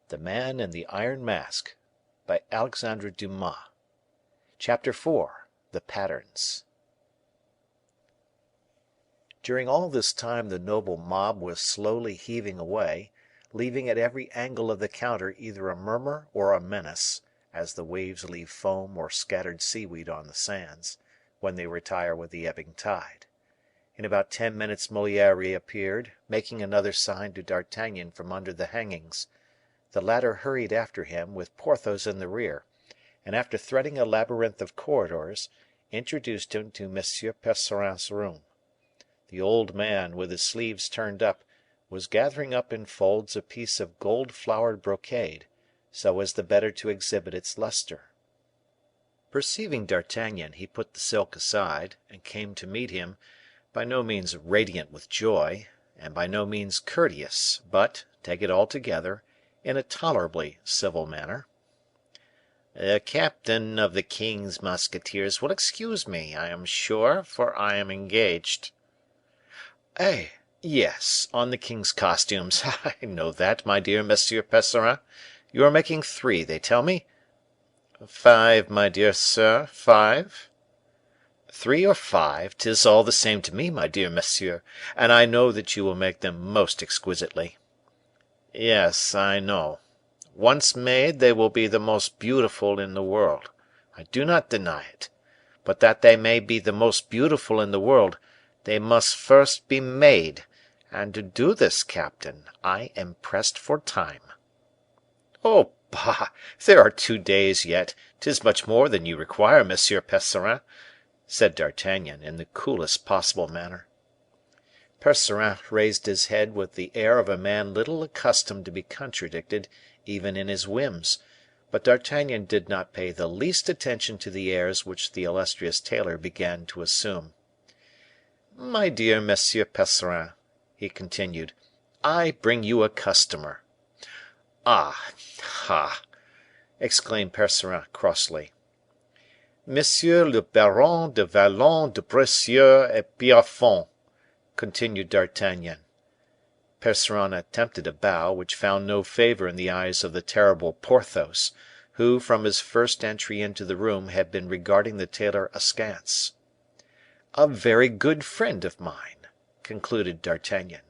The Man in the Iron Mask by Alexandre Dumas. Chapter 4. The Patterns. During all this time the noble mob was slowly heaving away, leaving at every angle of the counter either a murmur or a menace, as the waves leave foam or scattered seaweed on the sands, when they retire with the ebbing tide. In about 10 minutes Moliere reappeared, making another sign to D'Artagnan from under the hangings. The latter hurried after him, with Porthos in the rear, and after threading a labyrinth of corridors, introduced him to M. Percerin's room. The old man, with his sleeves turned up, was gathering up in folds a piece of gold flowered brocade, so as the better to exhibit its luster. Perceiving D'Artagnan, he put the silk aside, and came to meet him, by no means radiant with joy, and by no means courteous, but, take it altogether, in a tolerably civil manner. "The captain of the king's musketeers will excuse me, I am sure, for I am engaged." "Eh! Yes, on the king's costumes. I know that, my dear Monsieur Percerin. You are making 3, they tell me." "5, my dear sir, 5." "3 or 5, 'tis all the same to me, my dear monsieur, and I know that you will make them most exquisitely." "Yes, I know. Once made, they will be the most beautiful in the world. I do not deny it. But that they may be the most beautiful in the world, they must first be made; and to do this, captain, I am pressed for time." "Oh, bah! there are 2 days yet; 'tis much more than you require, Monsieur Percerin," said D'Artagnan, in the coolest possible manner. Percerin raised his head with the air of a man little accustomed to be contradicted even in his whims; but D'Artagnan did not pay the least attention to the airs which the illustrious tailor began to assume. "My dear Monsieur Percerin," he continued, "I bring you a customer." "Ah! ah!" exclaimed Percerin, crossly. "Monsieur le Baron de Vallon de Bracieux et Pierrefonds," continued D'Artagnan. Percerin attempted a bow, which found no favor in the eyes of the terrible Porthos, who, from his first entry into the room, had been regarding the tailor askance. "A very good friend of mine," concluded D'Artagnan.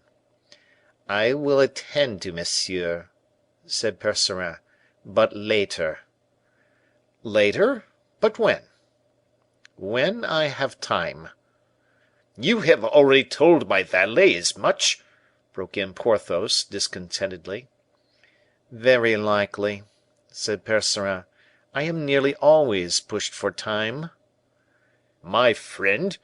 "I will attend to monsieur," said Percerin, "but later." "Later? But when?" "When I have time." "You have already told my valet as much," broke in Porthos, discontentedly. "Very likely," said Percerin. "I am nearly always pushed for time." "My friend,"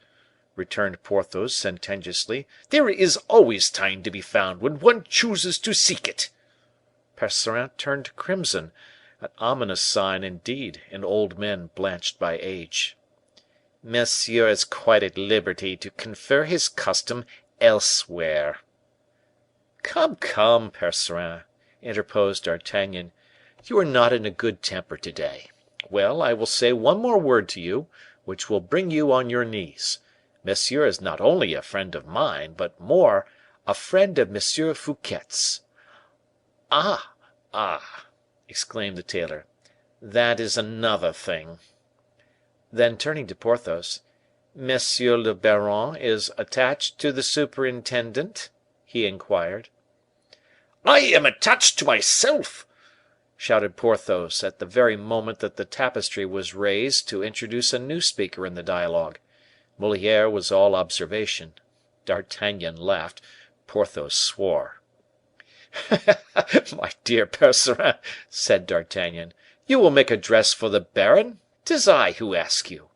returned Porthos, sententiously, "there is always time to be found when one chooses to seek it." Percerin turned crimson, an ominous sign, indeed, in old men blanched by age. "Monsieur is quite at liberty to confer his custom elsewhere." "Come, come, Percerin," interposed D'Artagnan, "you are not in a good temper to day. Well, I will say one more word to you, which will bring you on your knees. Monsieur is not only a friend of mine, but more, a friend of M. Fouquet's." "Ah! ah!" exclaimed the tailor, "that is another thing." Then turning to Porthos, "Monsieur le Baron is attached to the superintendent?" he inquired. "I am attached to myself," shouted Porthos, at the very moment that the tapestry was raised to introduce a new speaker in the dialogue. Moliere was all observation. D'Artagnan laughed. Porthos swore. "My dear Percerin," said D'Artagnan, "you will make a dress for the baron? 'Tis I who ask you."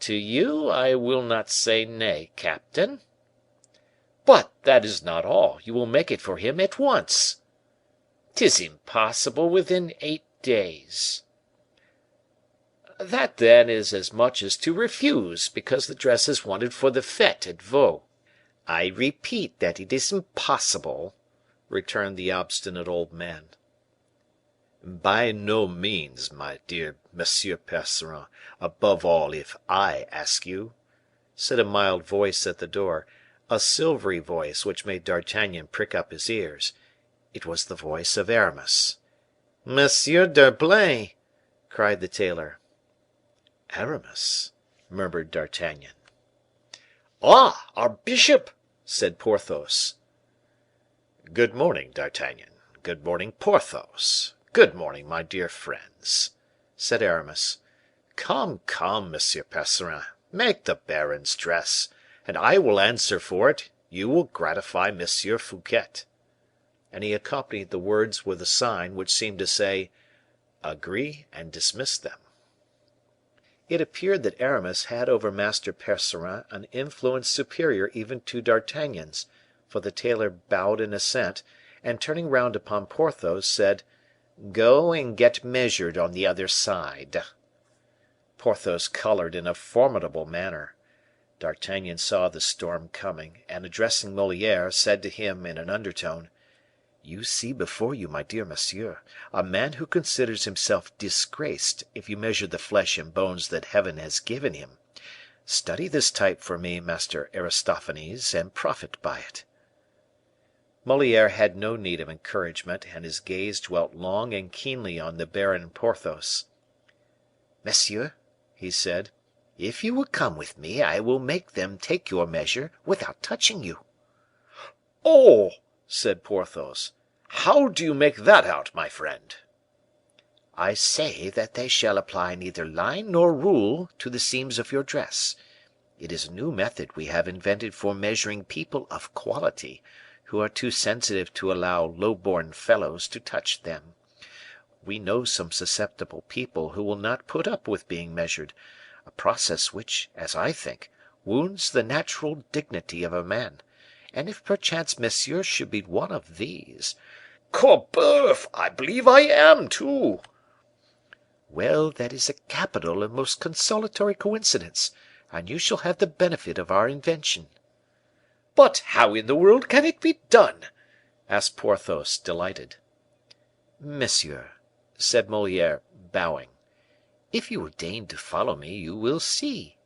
"To you I will not say nay, captain." "But that is not all; you will make it for him at once." "'Tis impossible within 8 days." "That, then, is as much as to refuse, because the dress is wanted for the fete at Vaux." "I repeat that it is impossible," returned the obstinate old man. "By no means, my dear Monsieur Percerin, above all if I ask you," said a mild voice at the door, a silvery voice which made D'Artagnan prick up his ears. It was the voice of Aramis. "Monsieur d'Herblay!" cried the tailor. "Aramis!" murmured D'Artagnan. "Ah, our bishop!" said Porthos. "Good morning, D'Artagnan. Good morning, Porthos. Good morning, my dear friends," said Aramis. "Come, come, Monsieur Percerin, make the baron's dress, and I will answer for it, you will gratify Monsieur Fouquet." And he accompanied the words with a sign which seemed to say, "Agree and dismiss them." It appeared that Aramis had over Master Percerin an influence superior even to D'Artagnan's, for the tailor bowed in assent, and turning round upon Porthos, said, "Go and get measured on the other side." Porthos colored in a formidable manner. D'Artagnan saw the storm coming, and addressing Moliere, said to him in an undertone, "You see before you, my dear monsieur, a man who considers himself disgraced if you measure the flesh and bones that Heaven has given him. Study this type for me, Master Aristophanes, and profit by it." Moliere had no need of encouragement, and his gaze dwelt long and keenly on the Baron Porthos. "Monsieur," he said, "if you will come with me, I will make them take your measure without touching you." "Oh!" said Porthos, "how do you make that out, my friend?" "I say that they shall apply neither line nor rule to the seams of your dress. It is a new method we have invented for measuring people of quality, who are too sensitive to allow low born fellows to touch them. We know some susceptible people who will not put up with being measured, a process which, as I think, wounds the natural dignity of a man, and if perchance monsieur should be one of these " "Corboeuf! I believe I am, too." "Well, that is a capital and most consolatory coincidence, and you shall have the benefit of our invention." "But how in the world can it be done?" asked Porthos, delighted. "Monsieur," said Moliere, bowing, "if you will deign to follow me, you will see."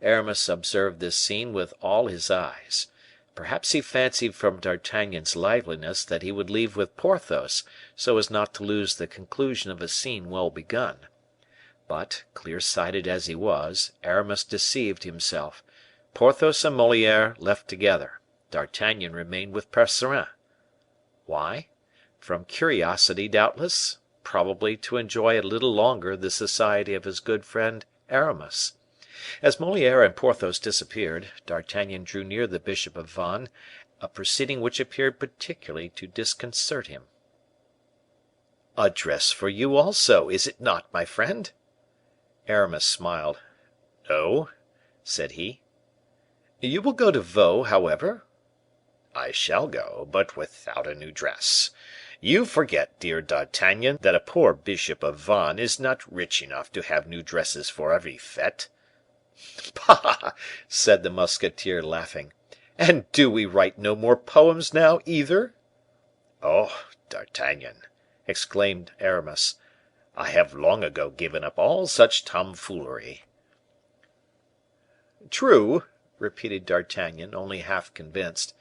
Aramis observed this scene with all his eyes. Perhaps he fancied from D'Artagnan's liveliness that he would leave with Porthos, so as not to lose the conclusion of a scene well begun. But, clear sighted as he was, Aramis deceived himself. Porthos and Moliere left together. D'Artagnan remained with Percerin. Why? From curiosity, doubtless; probably to enjoy a little longer the society of his good friend Aramis. As Moliere and Porthos disappeared, D'Artagnan drew near the bishop of Vannes, a proceeding which appeared particularly to disconcert him. "A dress for you also, is it not, my friend?" Aramis smiled. "No," said he. "You will go to Vaux, however?" "I shall go, but without a new dress. You forget, dear D'Artagnan, that a poor bishop of Vannes is not rich enough to have new dresses for every fete." "Bah!" said the musketeer, laughing. "And do we write no more poems now, either?" "Oh, D'Artagnan," exclaimed Aramis, "I have long ago given up all such tomfoolery." "True," repeated D'Artagnan, only half convinced.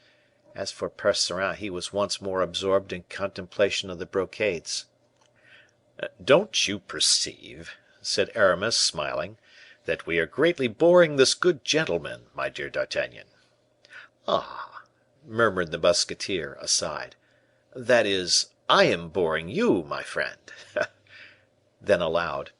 As for Percerin, he was once more absorbed in contemplation of the brocades. "Don't you perceive," said Aramis, smiling, "that we are greatly boring this good gentleman, my dear D'Artagnan?" "Ah!" murmured the musketeer, aside. "That is, I am boring you, my friend." Then aloud,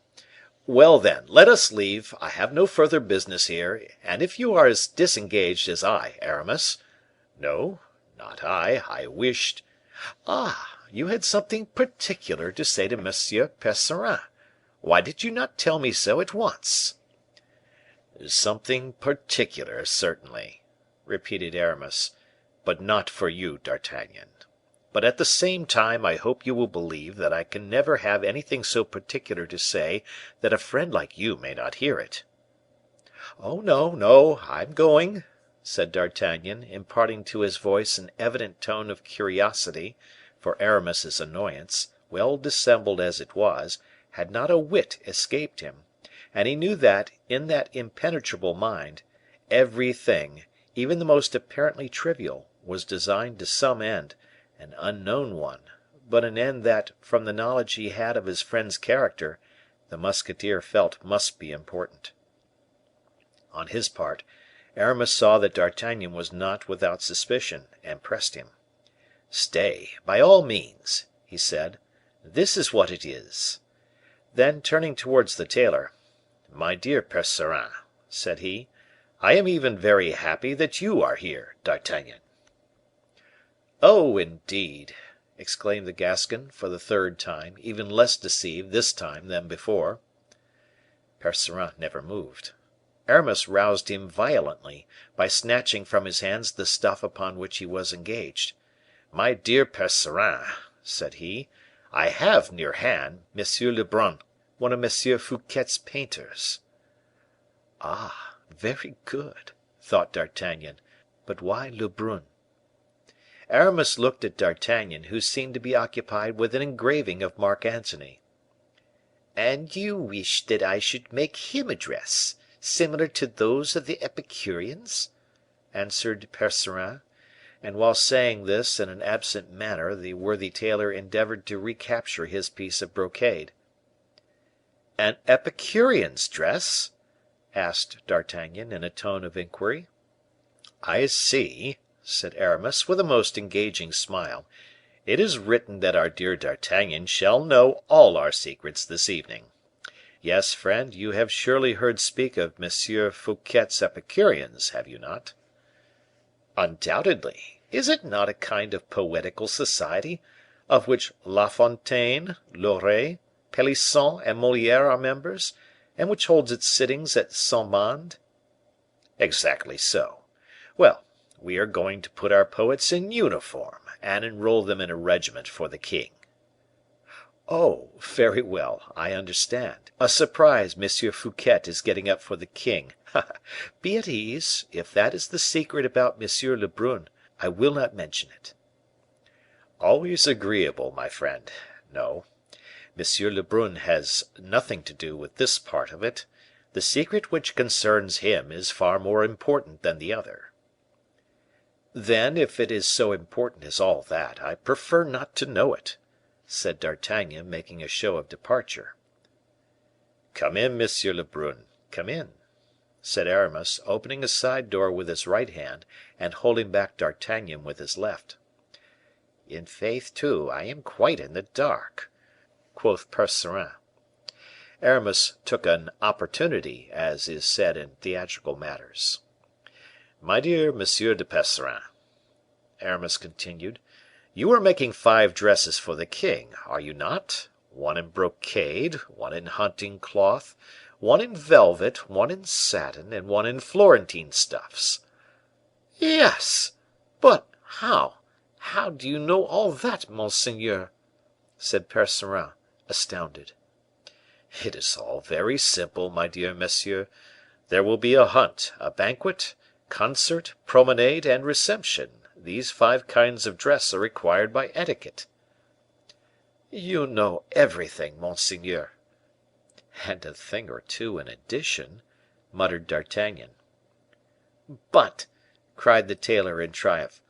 "Well, then, let us leave. I have no further business here, and if you are as disengaged as I, Aramis " "No, not I. I wished " "Ah! you had something particular to say to Monsieur Percerin. Why did you not tell me so at once?" "Something particular, certainly," repeated Aramis, "but not for you, D'Artagnan. But at the same time I hope you will believe that I can never have anything so particular to say that a friend like you may not hear it." "Oh, no, no, I'm going," said D'Artagnan, imparting to his voice an evident tone of curiosity, for Aramis's annoyance, well dissembled as it was, had not a whit escaped him, and he knew that, in that impenetrable mind, everything, even the most apparently trivial, was designed to some end, an unknown one, but an end that, from the knowledge he had of his friend's character, the musketeer felt must be important. On his part, Aramis saw that D'Artagnan was not without suspicion, and pressed him. "Stay, by all means," he said. "This is what it is." Then, turning towards the tailor, "My dear Percerin," said he, "I am even very happy that you are here, D'Artagnan." "Oh, indeed!" exclaimed the Gascon, for the third time, even less deceived this time than before. Percerin never moved. Aramis roused him violently, by snatching from his hands the stuff upon which he was engaged. "My dear Percerin," said he, "I have near hand M. Lebrun, one of M. Fouquet's painters." "Ah, very good," thought D'Artagnan; "but why Lebrun?" Aramis looked at D'Artagnan, who seemed to be occupied with an engraving of Mark Antony. "And you wish that I should make him a dress, similar to those of the Epicureans?" answered Percerin; and while saying this in an absent manner the worthy tailor endeavored to recapture his piece of brocade. "An Epicurean's dress?" asked D'Artagnan, in a tone of inquiry. "I see," said Aramis, with a most engaging smile. "It is written that our dear D'Artagnan shall know all our secrets this evening. Yes, friend, you have surely heard speak of M. Fouquet's Epicureans, have you not?" "Undoubtedly. Is it not a kind of poetical society, of which La Fontaine, Loret, Pelisson, and Moliere are members, and which holds its sittings at Saint Mande?" "Exactly so. Well, we are going to put our poets in uniform, and enroll them in a regiment for the king." "Oh, very well, I understand. A surprise M. Fouquet is getting up for the king. Be at ease; if that is the secret about M. Lebrun, I will not mention it." "Always agreeable, my friend. No, M. Lebrun has nothing to do with this part of it. The secret which concerns him is far more important than the other." "Then, if it is so important as all that, I prefer not to know it," said D'Artagnan, making a show of departure. "Come in, M. Lebrun, come in," said Aramis, opening a side door with his right hand, and holding back D'Artagnan with his left. "In faith, too, I am quite in the dark," quoth Percerin. Aramis took an opportunity, as is said in theatrical matters. "My dear Monsieur de Percerin," Aramis continued, "you are making 5 dresses for the king, are you not? One in brocade, one in hunting cloth, one in velvet, one in satin, and one in Florentine stuffs." "Yes! But how do you know all that, monseigneur?" said Percerin, astounded. "It is all very simple, my dear monsieur. There will be a hunt, a banquet, concert, promenade, and reception. These 5 kinds of dress are required by etiquette." "You know everything, monseigneur." "And a thing or two in addition," muttered D'Artagnan. "But," cried the tailor in triumph,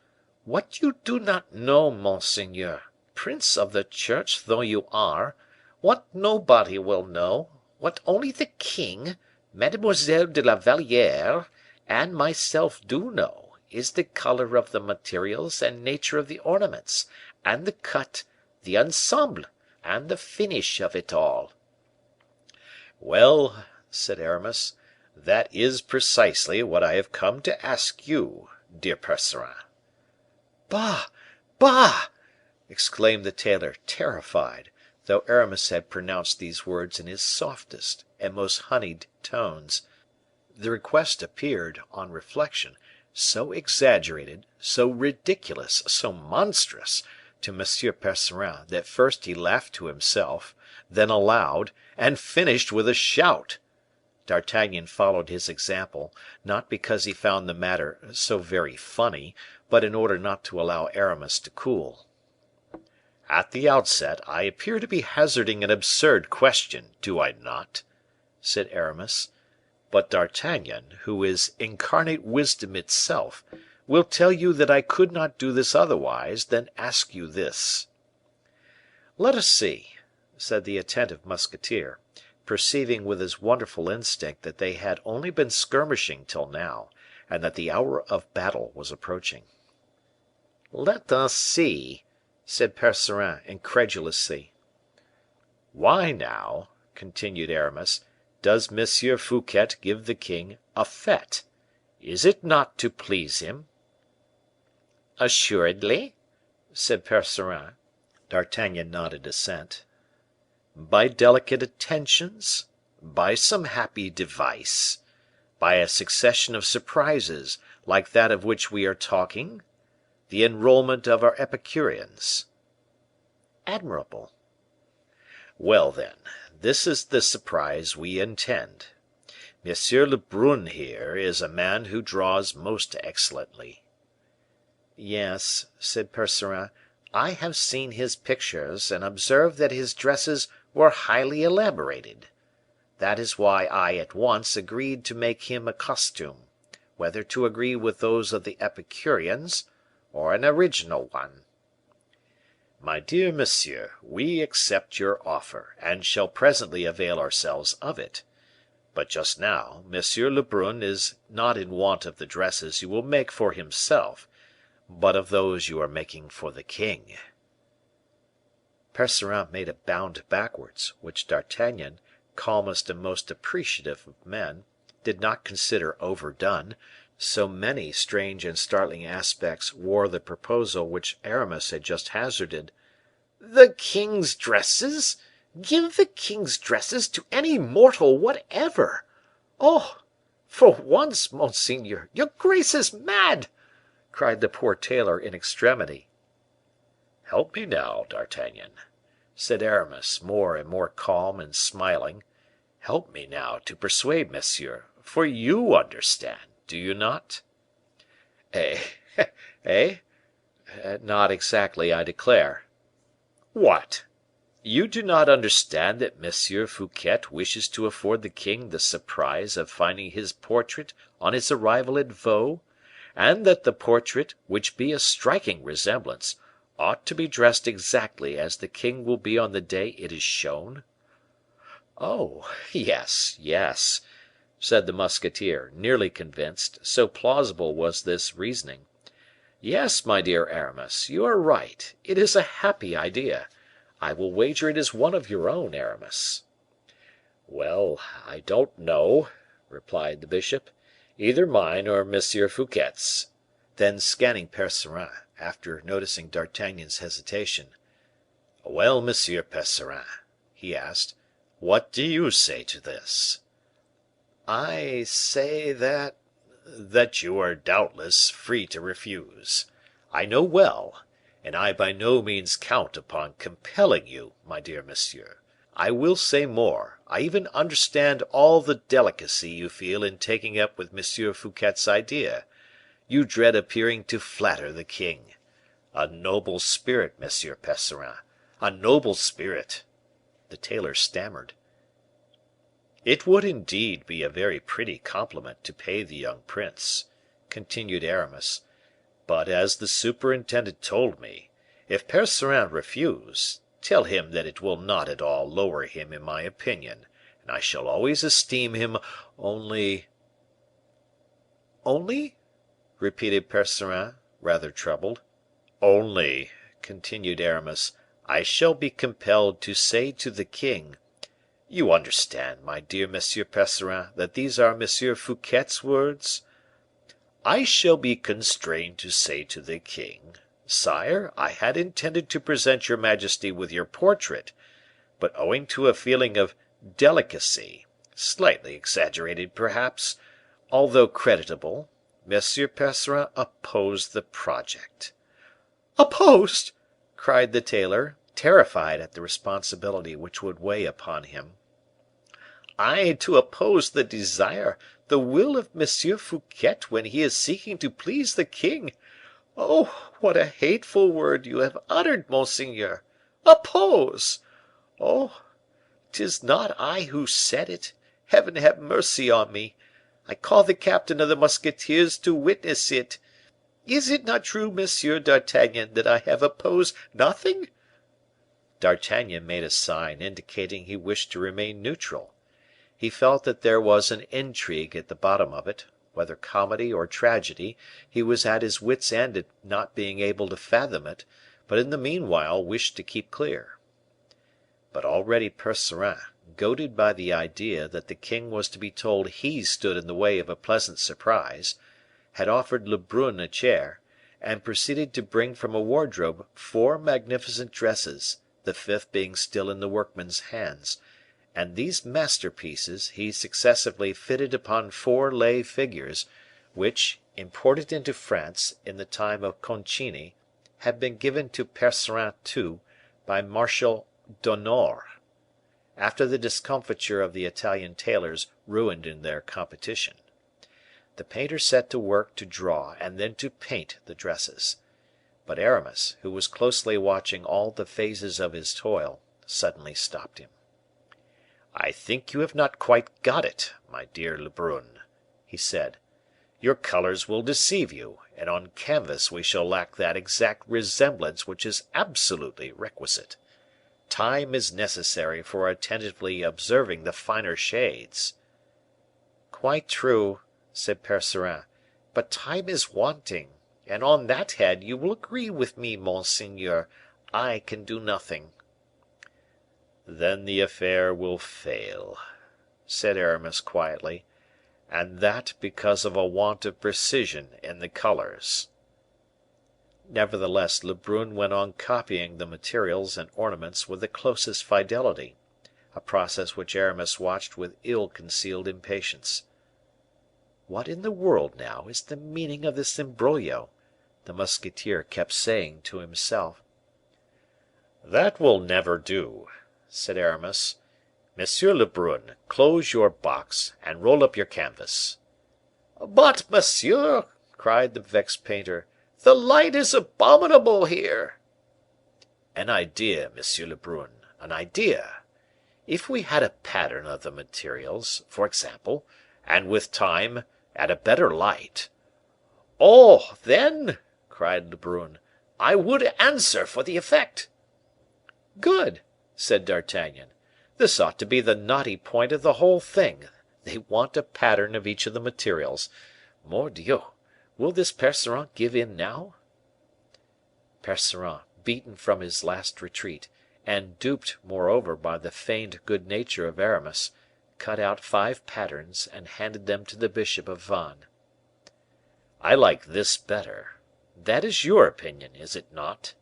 "what you do not know, monseigneur, prince of the church though you are, what nobody will know, what only the king, Mademoiselle de la Valliere, and myself do know, is the color of the materials and nature of the ornaments, and the cut, the ensemble, and the finish of it all." "Well," said Aramis, "that is precisely what I have come to ask you, dear Percerin." "Bah! bah!" exclaimed the tailor, terrified, though Aramis had pronounced these words in his softest and most honeyed tones. The request appeared, on reflection, so exaggerated, so ridiculous, so monstrous, to M. Percerin, that first he laughed to himself, then aloud, and finished with a shout. D'Artagnan followed his example, not because he found the matter so very funny, but in order not to allow Aramis to cool. "At the outset, I appear to be hazarding an absurd question, do I not?" said Aramis. But D'Artagnan, who is incarnate wisdom itself, will tell you that I could not do this otherwise than ask you this." "Let us see," said the attentive musketeer, perceiving with his wonderful instinct that they had only been skirmishing till now, and that the hour of battle was approaching. "Let us see," said Percerin, incredulously. "Why, now," continued Aramis, "does M. Fouquet give the king a fete? Is it not to please him?" "Assuredly," said Percerin. D'Artagnan nodded assent. "By delicate attentions? By some happy device? By a succession of surprises, like that of which we are talking? The enrolment of our Epicureans?" "Admirable." "Well, then, this is the surprise we intend. M. Lebrun here is a man who draws most excellently." "Yes," said Percerin, "I have seen his pictures, and observed that his dresses were highly elaborated. That is why I at once agreed to make him a costume, whether to agree with those of the Epicureans, or an original one." "My dear monsieur, we accept your offer, and shall presently avail ourselves of it. But just now, M. Lebrun is not in want of the dresses you will make for himself, but of those you are making for the king." Percerin made a bound backwards, which D'Artagnan, calmest and most appreciative of men, did not consider overdone, so many strange and startling aspects wore the proposal which Aramis had just hazarded. "The king's dresses! Give the king's dresses to any mortal whatever! Oh! for once, monseigneur, your grace is mad!" cried the poor tailor in extremity. "Help me now, D'Artagnan," said Aramis, more and more calm and smiling; "help me now to persuade monsieur, for you understand, do you not?" "Eh? eh? Not exactly, I declare." "What! You do not understand that M. Fouquet wishes to afford the king the surprise of finding his portrait on his arrival at Vaux, and that the portrait, which be a striking resemblance, ought to be dressed exactly as the king will be on the day it is shown?" "Oh! yes, yes," said the musketeer, nearly convinced, so plausible was this reasoning. "Yes, my dear Aramis, you are right; it is a happy idea. I will wager it is one of your own, Aramis." "Well, I don't know," replied the bishop; "either mine or M. Fouquet's." Then scanning Percerin, after noticing D'Artagnan's hesitation, "Well, Monsieur Percerin," he asked, "what do you say to this?" "I say that you are doubtless free to refuse. I know well, and I by no means count upon compelling you, my dear monsieur. I will say more, I even understand all the delicacy you feel in taking up with M. Fouquet's idea. You dread appearing to flatter the king. A noble spirit, Monsieur Percerin, a noble spirit." The tailor stammered. "It would indeed be a very pretty compliment to pay the young prince," continued Aramis; "but as the superintendent told me, if Percerin refuse, tell him that it will not at all lower him in my opinion, and I shall always esteem him, only " "Only?" repeated Percerin, rather troubled. "Only," continued Aramis, "I shall be compelled to say to the king, you understand, my dear Monsieur Percerin, that these are M. Fouquet's words? I shall be constrained to say to the king, 'Sire, I had intended to present your majesty with your portrait, but owing to a feeling of delicacy, slightly exaggerated perhaps, although creditable, M. Percerin opposed the project.'" "Opposed!" cried the tailor, terrified at the responsibility which would weigh upon him. "I to oppose the desire, the will of M. Fouquet when he is seeking to please the king! Oh, what a hateful word you have uttered, monseigneur! Oppose! Oh, 'tis not I who said it. Heaven have mercy on me! I call the captain of the musketeers to witness it. Is it not true, Monsieur d'Artagnan, that I have opposed nothing?" D'Artagnan made a sign indicating he wished to remain neutral. He felt that there was an intrigue at the bottom of it, whether comedy or tragedy, he was at his wits' end at not being able to fathom it, but in the meanwhile wished to keep clear. But already Percerin, goaded by the idea that the king was to be told he stood in the way of a pleasant surprise, had offered Lebrun a chair, and proceeded to bring from a wardrobe 4 magnificent dresses, the 5th being still in the workman's hands, and these masterpieces he successively fitted upon 4 lay figures, which, imported into France in the time of Concini, had been given to Percerin too by Marshal d'Honor, after the discomfiture of the Italian tailors ruined in their competition. The painter set to work to draw and then to paint the dresses. But Aramis, who was closely watching all the phases of his toil, suddenly stopped him. "I think you have not quite got it, my dear Lebrun," he said. "Your colors will deceive you, and on canvas we shall lack that exact resemblance which is absolutely requisite. Time is necessary for attentively observing the finer shades." "Quite true," said Percerin, "but time is wanting, and on that head you will agree with me, monseigneur, I can do nothing." "Then the affair will fail," said Aramis, quietly, "and that because of a want of precision in the colors." Nevertheless, Lebrun went on copying the materials and ornaments with the closest fidelity, a process which Aramis watched with ill concealed impatience. "What in the world, now, is the meaning of this imbroglio?" the musketeer kept saying to himself. "That will never do," said Aramis. "Monsieur Lebrun, close your box, and roll up your canvas." "But, monsieur," cried the vexed painter, "the light is abominable here." "An idea, Monsieur Lebrun, an idea. If we had a pattern of the materials, for example, and with time, at a better light " "Oh, then," cried Lebrun, "I would answer for the effect." "Good," said D'Artagnan. "This ought to be the knotty point of the whole thing. They want a pattern of each of the materials. Mordioux! Will this Percerin give in now?" Percerin, beaten from his last retreat, and duped, moreover, by the feigned good nature of Aramis, cut out 5 patterns and handed them to the bishop of Vannes. "I like this better. That is your opinion, is it not?"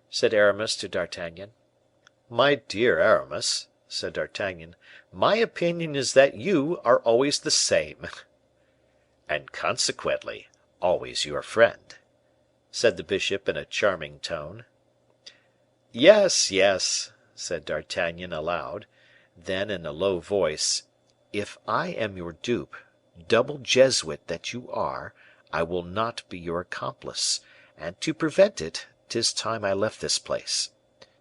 said Aramis to D'Artagnan. "My dear Aramis," said D'Artagnan, "my opinion is that you are always the same." "And consequently, always your friend," said the bishop in a charming tone. "Yes, yes," said D'Artagnan aloud; then in a low voice, "if I am your dupe, double Jesuit that you are, I will not be your accomplice; and to prevent it, 'tis time I left this place.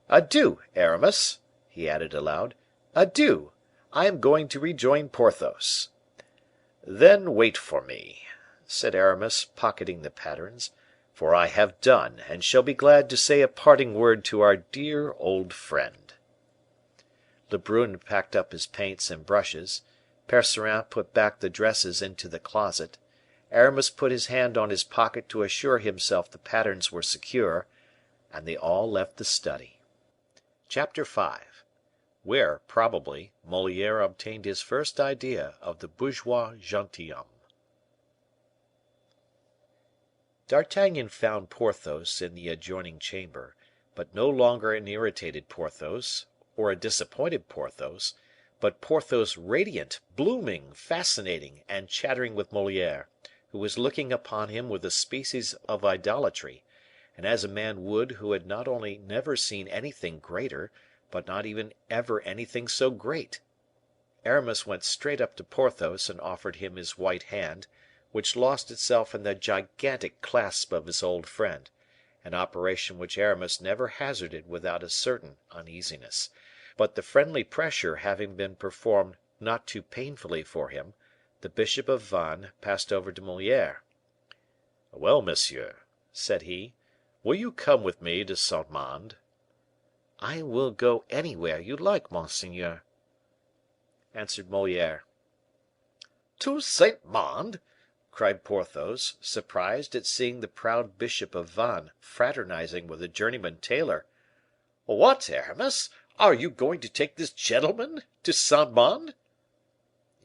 Adieu, Aramis," he added aloud, "adieu; I am going to rejoin Porthos." "Then wait for me," said Aramis, pocketing the patterns, "for I have done, and shall be glad to say a parting word to our dear old friend." Lebrun packed up his paints and brushes, Percerin put back the dresses into the closet, Aramis put his hand on his pocket to assure himself the patterns were secure, and they all left the study. Chapter V. Where, probably, Moliere obtained his first idea of the bourgeois gentilhomme. D'Artagnan found Porthos in the adjoining chamber, but no longer an irritated Porthos, or a disappointed Porthos, but Porthos radiant, blooming, fascinating, and chattering with Moliere, who was looking upon him with a species of idolatry, and as a man would who had not only never seen anything greater, but not even ever anything so great. Aramis went straight up to Porthos and offered him his white hand, which lost itself in the gigantic clasp of his old friend, an operation which Aramis never hazarded without a certain uneasiness; but the friendly pressure having been performed not too painfully for him, the bishop of Vannes passed over to Moliere. "Well, monsieur," said he, "will you come with me to Saint Mande?" "I will go anywhere you like, monseigneur," answered Moliere. "To Saint Mande!" cried Porthos, surprised at seeing the proud bishop of Vannes fraternizing with a journeyman tailor. "What, Aramis, are you going to take this gentleman to Saint Mande?"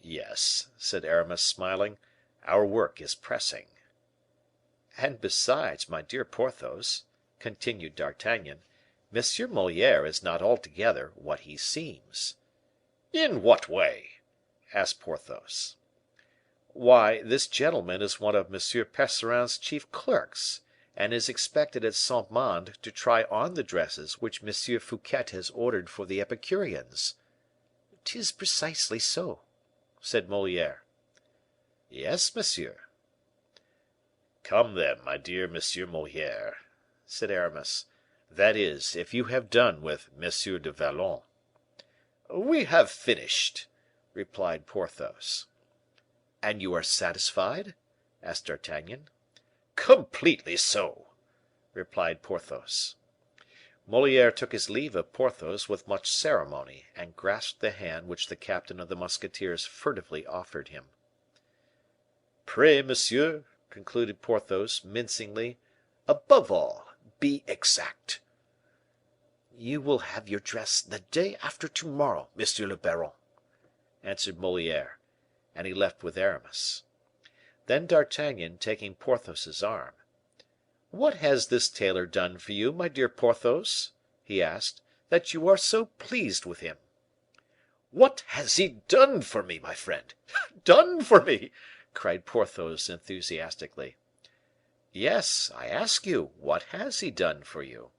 "Yes," said Aramis, smiling, "our work is pressing." "And besides, my dear Porthos," continued D'Artagnan, "M. Moliere is not altogether what he seems." "In what way?" asked Porthos. "Why, this gentleman is one of M. Percerin's chief clerks, and is expected at Saint Mande to try on the dresses which M. Fouquet has ordered for the Epicureans." "'Tis precisely so," said Moliere. "Yes, monsieur." "Come, then, my dear M. Moliere," said Aramis; "that is, if you have done with M. du Vallon." "We have finished," replied Porthos. "And you are satisfied?" asked D'Artagnan. "Completely so," replied Porthos. Moliere took his leave of Porthos with much ceremony, and grasped the hand which the captain of the musketeers furtively offered him. "Pray, monsieur," concluded Porthos, mincingly, "above all, be exact." "You will have your dress the day after to morrow, monsieur le baron," answered Moliere, and he left with Aramis. Then D'Artagnan, taking Porthos's arm, "What has this tailor done for you, my dear Porthos," he asked, "that you are so pleased with him?" "What has he done for me, my friend? Done for me!" cried Porthos, enthusiastically. "Yes, I ask you, what has he done for you?"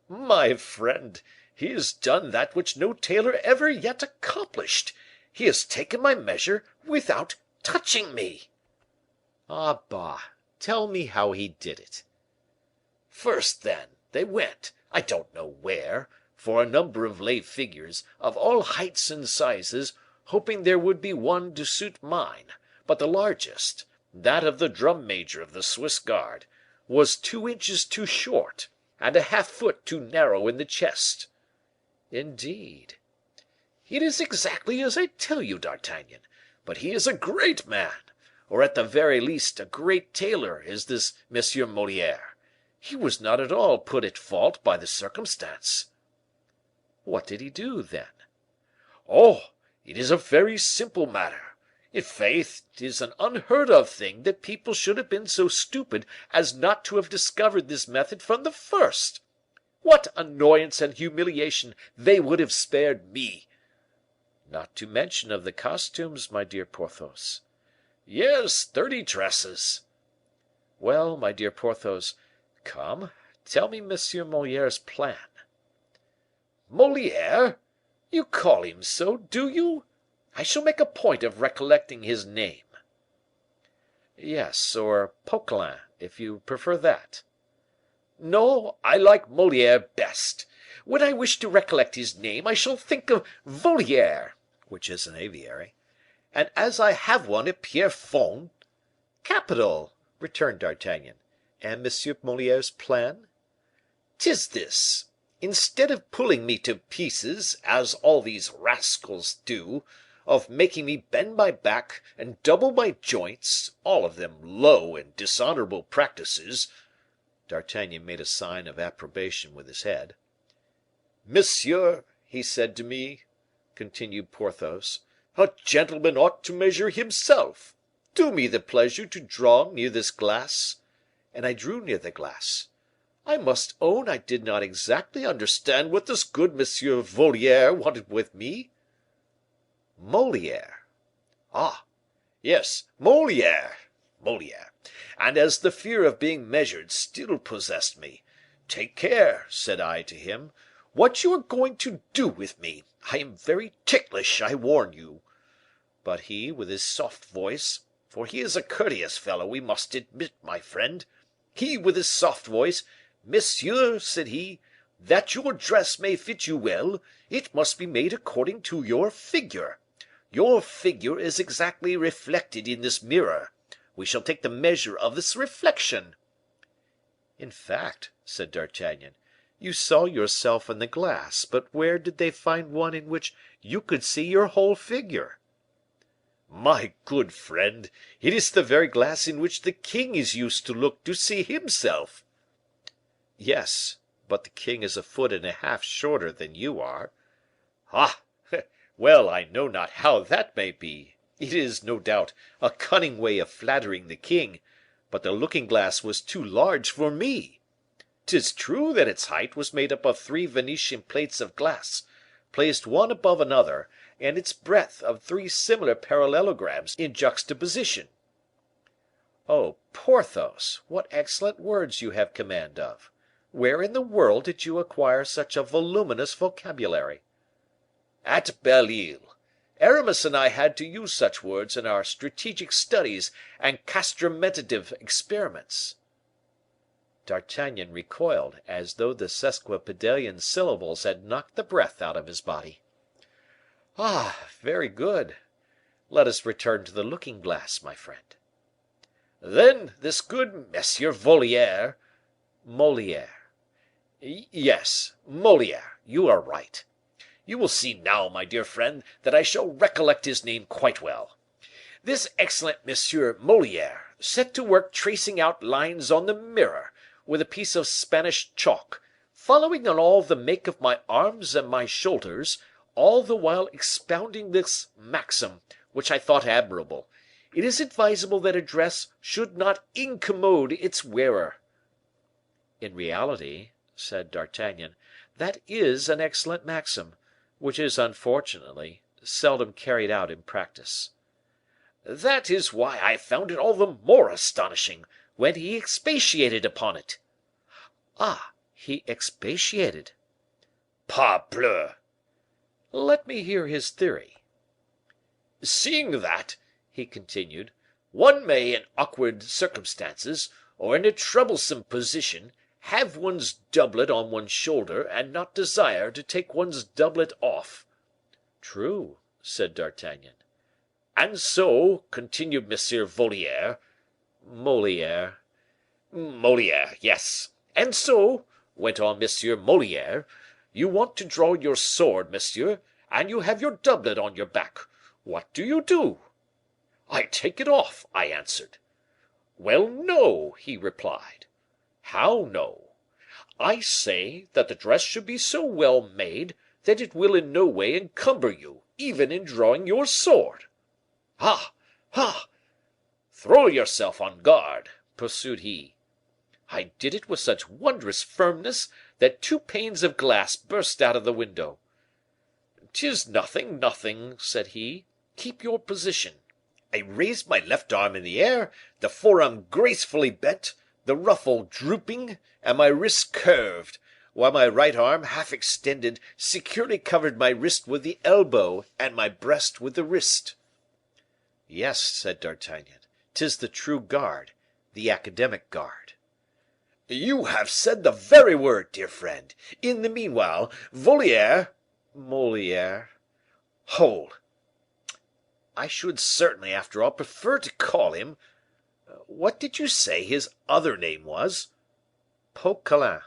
"My friend, he has done that which no tailor ever yet accomplished. He has taken my measure without touching me." "Ah, bah! Tell me how he did it." First, then, they went, I don't know where, for a number of lay figures, of all heights and sizes, hoping there would be one to suit mine; but the largest, that of the drum major of the Swiss guard, was 2 inches too short, and a half foot too narrow in the chest. "Indeed!" "It is exactly as I tell you, D'Artagnan; but he is a great man, or at the very least a great tailor, is this M. Moliere. He was not at all put at fault by the circumstance." "What did he do, then?" "Oh! it is a very simple matter. I'faith, 'tis an unheard of thing that people should have been so stupid as not to have discovered this method from the first. What annoyance and humiliation they would have spared me!" "Not to mention of the costumes, my dear Porthos." "Yes, 30 dresses." "Well, my dear Porthos, come, tell me M. Moliere's plan." "Moliere! You call him so, do you? I shall make a point of recollecting his name." "Yes, or Poquelin, if you prefer that." "No, I like Moliere best. When I wish to recollect his name, I shall think of Voliere, Which is an aviary. and as I have one at Pierrefonds " "Capital!" returned D'Artagnan. "And M. Moliere's plan?" "'Tis this: instead of pulling me to pieces, as all these rascals do, of making me bend my back and double my joints, all of them low and dishonorable practices." D'Artagnan made a sign of approbation with his head. "Monsieur," he said to me, continued Porthos, "a gentleman ought to measure himself. Do me the pleasure to draw near this glass." And I drew near the glass. I must own I did not exactly understand what this good Monsieur Voliere wanted with me. "Moliere." "Ah! yes, Moliere. Moliere. And as the fear of being measured still possessed me, 'Take care,' said I to him, 'what you are going to do with me. I am very ticklish, I warn you.' But he, with his soft voice, for he is a courteous fellow, we must admit, my friend, he, with his soft voice, 'Monsieur,' said he, 'that your dress may fit you well, it must be made according to your figure. Your figure is exactly reflected in this mirror. we shall take the measure of this reflection." "In fact," said D'Artagnan, "you saw yourself in the glass, but where did they find one in which you could see your whole figure?" "My good friend, it is the very glass in which the king is used to look to see himself." "Yes, but the king is a foot and a half shorter than you are." "Ah! Well, I know not how that may be. It is, no doubt, a cunning way of flattering the king, but the looking glass was too large for me. 'Tis true that its height was made up of 3 Venetian plates of glass, placed one above another, and its breadth of 3 similar parallelograms in juxtaposition." "Oh, Porthos, what excellent words you have command of! Where in the world did you acquire such a voluminous vocabulary?" "At Belle Isle. Aramis and I had to use such words in our strategic studies and castrametive experiments." D'Artagnan recoiled, as though the sesquipedalian syllables had knocked the breath out of his body. "Ah, very good. Let us return to the looking glass, my friend." "Then this good Monsieur Voliere—" "Moliere." "Yes, Moliere, you are right. You will see now, my dear friend, that I shall recollect his name quite well. This excellent Monsieur Moliere set to work tracing out lines on the mirror, with a piece of Spanish chalk, following on all the make of my arms and my shoulders, all the while expounding this maxim, which I thought admirable: 'It is advisable that a dress should not incommode its wearer.'" "In reality," said D'Artagnan, "that is an excellent maxim, which is, unfortunately, seldom carried out in practice." "That is why I found it all the more astonishing when he expatiated upon it." "Ah, he expatiated." "Parbleu!" "Let me hear his theory." "Seeing that," he continued, "one may, in awkward circumstances, or in a troublesome position, have one's doublet on one's shoulder, and not desire to take one's doublet off." "True," said D'Artagnan. "And so," continued M. Voliere— "Moliere." "Moliere, yes. And so," went on M. Moliere, "you want to draw your sword, monsieur, and you have your doublet on your back. What do? 'I take it off,' I answered. 'Well, no,' he replied. 'How no?' 'I say that the dress should be so well made that it will in no way encumber you, even in drawing your sword.' Ah! ah! 'Throw yourself on guard,' pursued he. I did it with such wondrous firmness that 2 panes of glass burst out of the window. ''Tis nothing, nothing,' said he. 'Keep your position.' I raised my left arm in the air, the forearm gracefully bent, the ruffle drooping, and my wrist curved, while my right arm, half extended, securely covered my wrist with the elbow, and my breast with the wrist." "Yes," said D'Artagnan, "'tis the true guard, the academic guard." "You have said the very word, dear friend. In the meanwhile, Voliere—" "Moliere." "Hold! I should certainly, after all, prefer to call him— what did you say his other name was?" "Poquelin."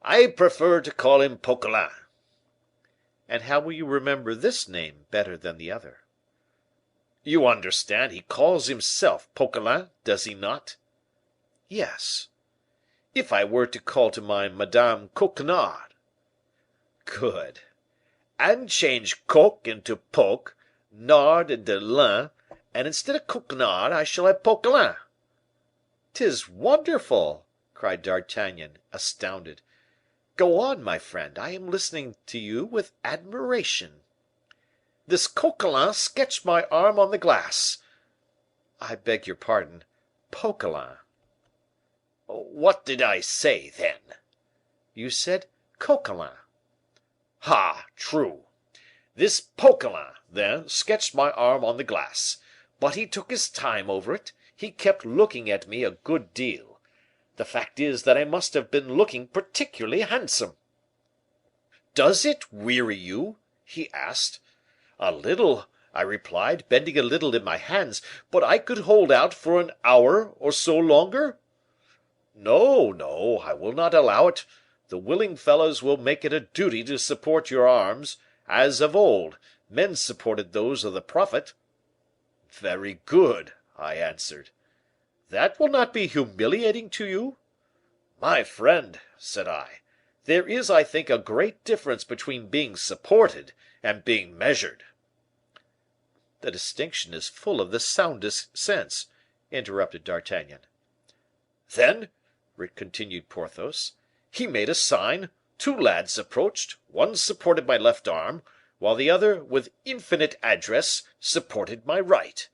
"I prefer to call him Poquelin." "And how will you remember this name better than the other?" "You understand he calls himself Poquelin, does he not?" "Yes." "If I were to call to mind Madame Coquenard?" "Good." "And change coq into poke, nard into lin, and instead of Coquenard I shall have Poquelin." "'Tis wonderful!" cried D'Artagnan, astounded. "Go on, my friend, I am listening to you with admiration." "This Coquelin sketched my arm on the glass." "I beg your pardon, Poquelin." "What did I say, then?" "You said Coquelin." "Ah, true. This Poquelin, then, sketched my arm on the glass; but he took his time over it, he kept looking at me a good deal. The fact is that I must have been looking particularly handsome. 'Does it weary you?' he asked. 'A little, I replied, bending a little in my hands, but I could hold out for an hour or so longer. No, no, I will not allow it. The willing fellows will make it a duty to support your arms, as of old men supported those of the Prophet. Very good, I answered. That will not be humiliating to you? My friend, said I, there is, I think, a great difference between being supported and being measured. The distinction is full of the soundest sense, interrupted D'Artagnan. Then, continued Porthos, he made a sign, two lads approached, one supported my left arm, while the other, with infinite address, supported my right.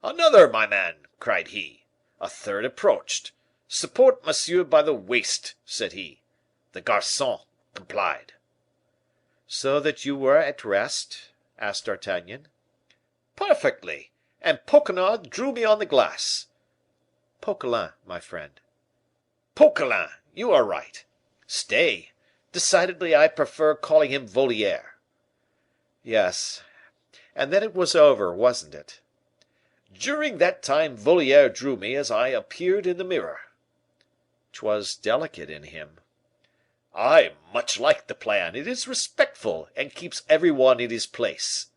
Another, my man, cried he. A third approached. Support monsieur by the waist, said he. The garçon complied. So that you were at rest? asked D'Artagnan. Perfectly, and Poquelin drew me on the glass. Poquelin, my friend. Poquelin, you are right. Stay, decidedly I prefer calling him Voliere. Yes, and then it was over, wasn't it? During that time Voliere drew me as I appeared in the mirror. 'Twas delicate in him. I much like the plan. It is respectful, and keeps every one in his place.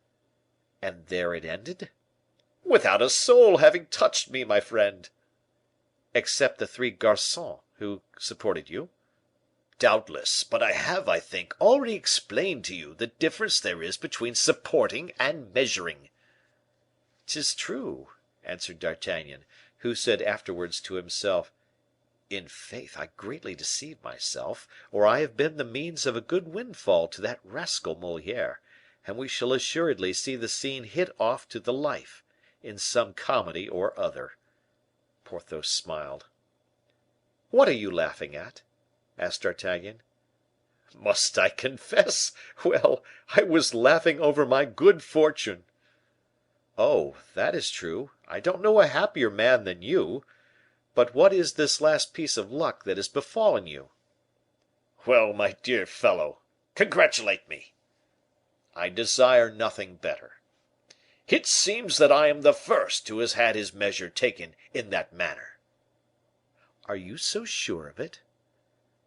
And there it ended? Without a soul having touched me, my friend. Except the three garçons who supported you? Doubtless, but I have, I think, already explained to you the difference there is between supporting and measuring. 'Tis true, answered D'Artagnan, who said afterwards to himself, in faith, I greatly deceive myself, or I have been the means of a good windfall to that rascal Moliere, and we shall assuredly see the scene hit off to the life, in some comedy or other. Porthos smiled. What are you laughing at? asked D'Artagnan. Must I confess? Well, I was laughing over my good fortune. Oh, that is true. I don't know a happier man than you. But what is this last piece of luck that has befallen you? Well, my dear fellow, congratulate me. I desire nothing better. It seems that I am the first who has had his measure taken in that manner. Are you so sure of it?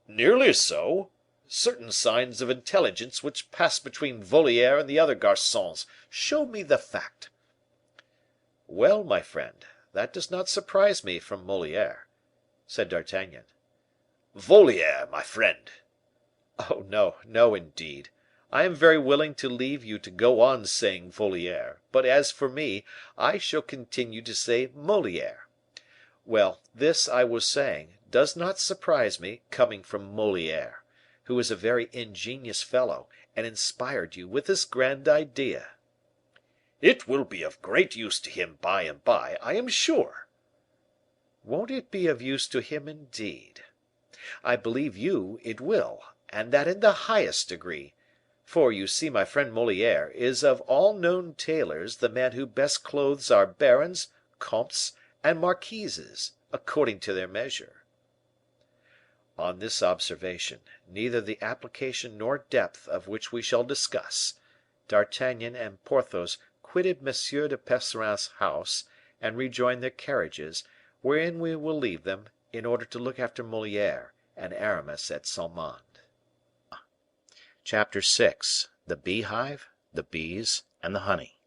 Nearly so. Certain signs of intelligence which passed between Voliere and the other garçons show me the fact. Well, my friend, that does not surprise me from Moliere, said D'Artagnan. Voliere, my friend. Oh, no, no, indeed. I am very willing to leave you to go on saying Voliere, but as for me, I shall continue to say Moliere. Well, this I was saying does not surprise me, coming from Moliere, who is a very ingenious fellow, and inspired you with this grand idea. It will be of great use to him by and by, I am sure. Won't it be of use to him indeed? I believe you it will, and that in the highest degree, for you see my friend Moliere is of all known tailors the man who best clothes our barons, comtes, and marquises, according to their measure. On this observation, neither the application nor depth of which we shall discuss, D'Artagnan and Porthos quitted M. de Percerin's house, and rejoined their carriages, wherein we will leave them, in order to look after Moliere and Aramis at Saint Mande. Chapter 6. The Beehive, the Bees, and the Honey.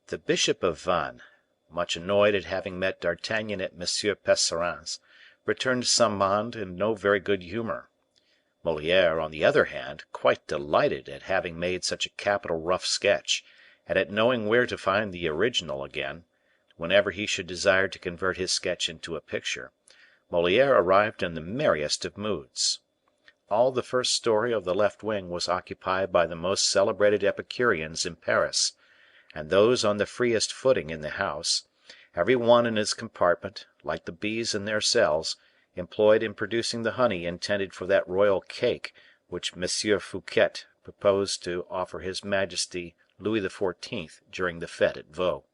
The Bishop of Vannes, much annoyed at having met D'Artagnan at M. Percerin's, returned to Saint Mande in no very good humor. Moliere, on the other hand, quite delighted at having made such a capital rough sketch, and at knowing where to find the original again, whenever he should desire to convert his sketch into a picture, Moliere arrived in the merriest of moods. All the first story of the left wing was occupied by the most celebrated Epicureans in Paris, and those on the freest footing in the house, every one in his compartment, like the bees in their cells, employed in producing the honey intended for that royal cake which M. Fouquet proposed to offer his Majesty Louis XIV during the fete at Vaux.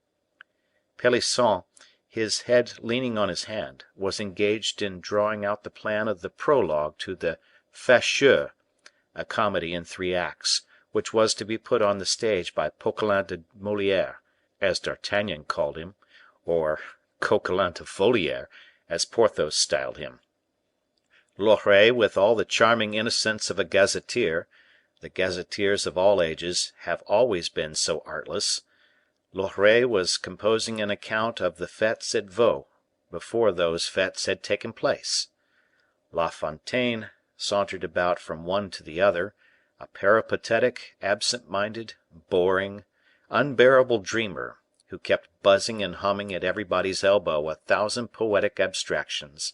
Pelisson, his head leaning on his hand, was engaged in drawing out the plan of the prologue to the Facheux, a comedy in 3 acts, which was to be put on the stage by Poquelin de Moliere, as D'Artagnan called him, or Coquelin de Foliere, as Porthos styled him. Loret, with all the charming innocence of a gazetteer, the gazetteers of all ages have always been so artless, Loret was composing an account of the fetes at Vaux, before those fetes had taken place. La Fontaine sauntered about from one to the other, a peripatetic, absent-minded, boring, unbearable dreamer, who kept buzzing and humming at everybody's elbow 1,000 poetic abstractions.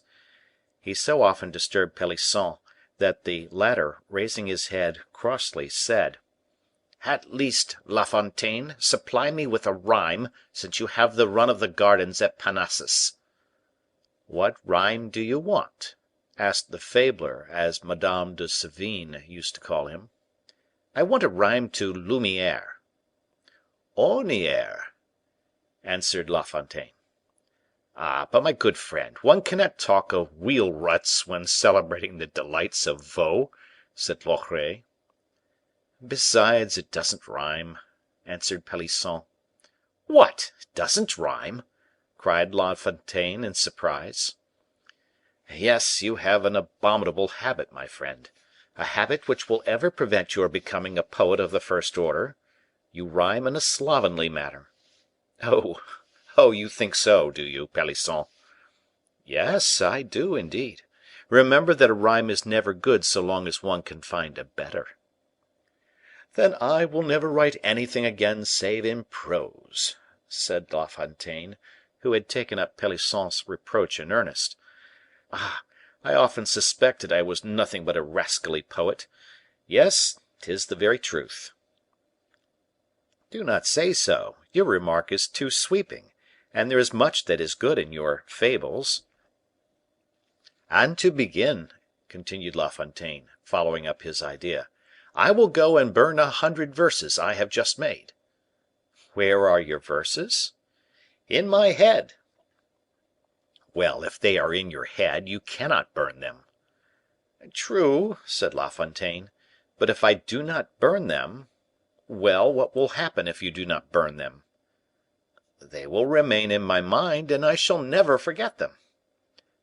He so often disturbed Pelisson, that the latter, raising his head crossly, said, "At least, La Fontaine, supply me with a rhyme, since you have the run of the gardens at Parnassus." "What rhyme do you want?" asked the fabler, as Madame de Sevigne used to call him. "I want a rhyme to Lumiere." "Orniere," answered La Fontaine. "Ah, but my good friend, one cannot talk of wheel ruts when celebrating the delights of Vaux," said Loret. "Besides, it doesn't rhyme," answered Pelisson. "What! doesn't rhyme?" cried La Fontaine in surprise. "Yes, you have an abominable habit, my friend, a habit which will ever prevent your becoming a poet of the first order. You rhyme in a slovenly manner." "Oh, oh, you think so, do you, Pelisson?" "Yes, I do, indeed. Remember that a rhyme is never good so long as one can find a better." "Then I will never write anything again save in prose," said La Fontaine, who had taken up Pelisson's reproach in earnest. "Ah, I often suspected I was nothing but a rascally poet. Yes, 'tis the very truth." "Do not say so; your remark is too sweeping, and there is much that is good in your fables." "And to begin," continued La Fontaine, following up his idea, "I will go and burn 100 verses I have just made." "Where are your verses?" "In my head." "Well, if they are in your head, you cannot burn them." "True," said La Fontaine; "but if I do not burn them, well, what will happen if you do not burn them?" "They will remain in my mind, and I shall never forget them."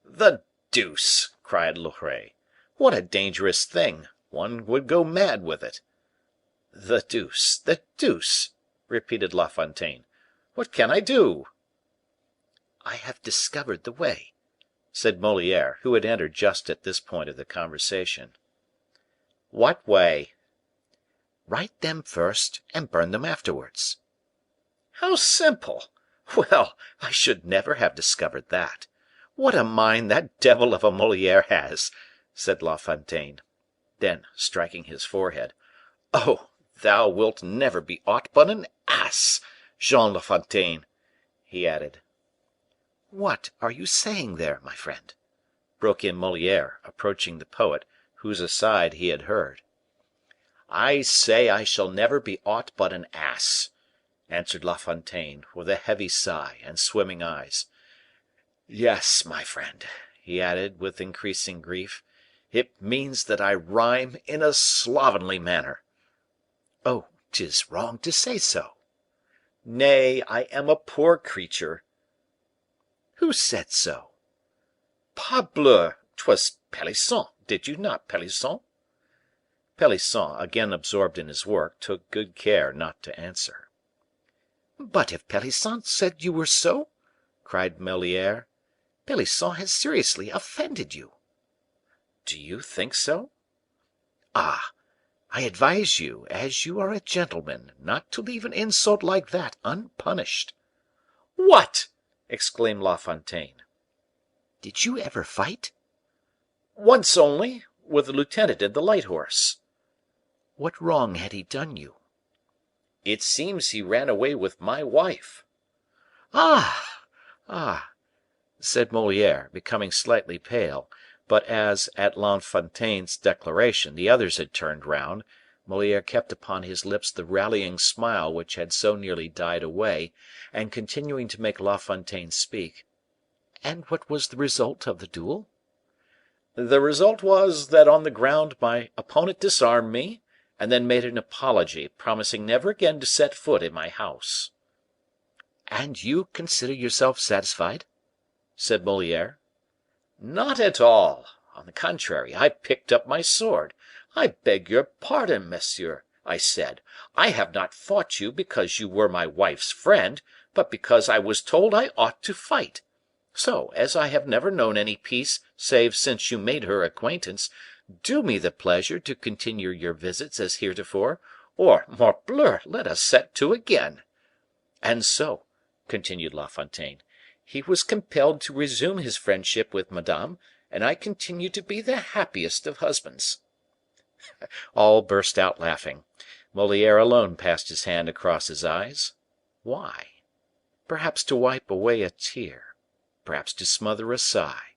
"The deuce!" cried Loret. "What a dangerous thing! One would go mad with it." "The deuce! the deuce!" repeated La Fontaine. "What can I do?" "I have discovered the way," said Moliere, who had entered just at this point of the conversation. "What way?" "Write them first, and burn them afterwards." "How simple! Well, I should never have discovered that. What a mind that devil of a Moliere has!" said La Fontaine. Then, striking his forehead, "Oh, thou wilt never be aught but an ass, Jean La Fontaine," he added. "What are you saying there, my friend?" broke in Moliere, approaching the poet, whose aside he had heard. "I say I shall never be aught but an ass," answered La Fontaine, with a heavy sigh and swimming eyes. "Yes, my friend," he added, with increasing grief, "it means that I rhyme in a slovenly manner." "Oh, 'tis wrong to say so." "Nay, I am a poor creature." "Who said so?" "Parbleu! 'twas Pelisson, did you not, Pelisson?" Pelisson, again absorbed in his work, took good care not to answer. "But if Pelisson said you were so," cried Moliere, "Pelisson has seriously offended you." "Do you think so?" "Ah! I advise you, as you are a gentleman, not to leave an insult like that unpunished." "What?" exclaimed La Fontaine. "Did you ever fight?" "Once only, with a lieutenant in the light horse." "What wrong had he done you?" "It seems he ran away with my wife." "Ah! ah!" said Moliere, becoming slightly pale; but as, at La Fontaine's declaration, the others had turned round, Moliere kept upon his lips the rallying smile which had so nearly died away, and continuing to make La Fontaine speak, "And what was the result of the duel?" "The result was, that on the ground my opponent disarmed me, and then made an apology, promising never again to set foot in my house. "And you consider yourself satisfied?" said Moliere. "Not at all. On the contrary, I picked up my sword. 'I beg your pardon, monsieur,' I said. 'I have not fought you because you were my wife's friend, but because I was told I ought to fight. So, as I have never known any peace save since you made her acquaintance, do me the pleasure to continue your visits as heretofore, or, morbleu, let us set to again.' And so," continued La Fontaine, "he was compelled to resume his friendship with Madame, and I continue to be the happiest of husbands." All burst out laughing. Moliere alone passed his hand across his eyes. Why? Perhaps to wipe away a tear, perhaps to smother a sigh.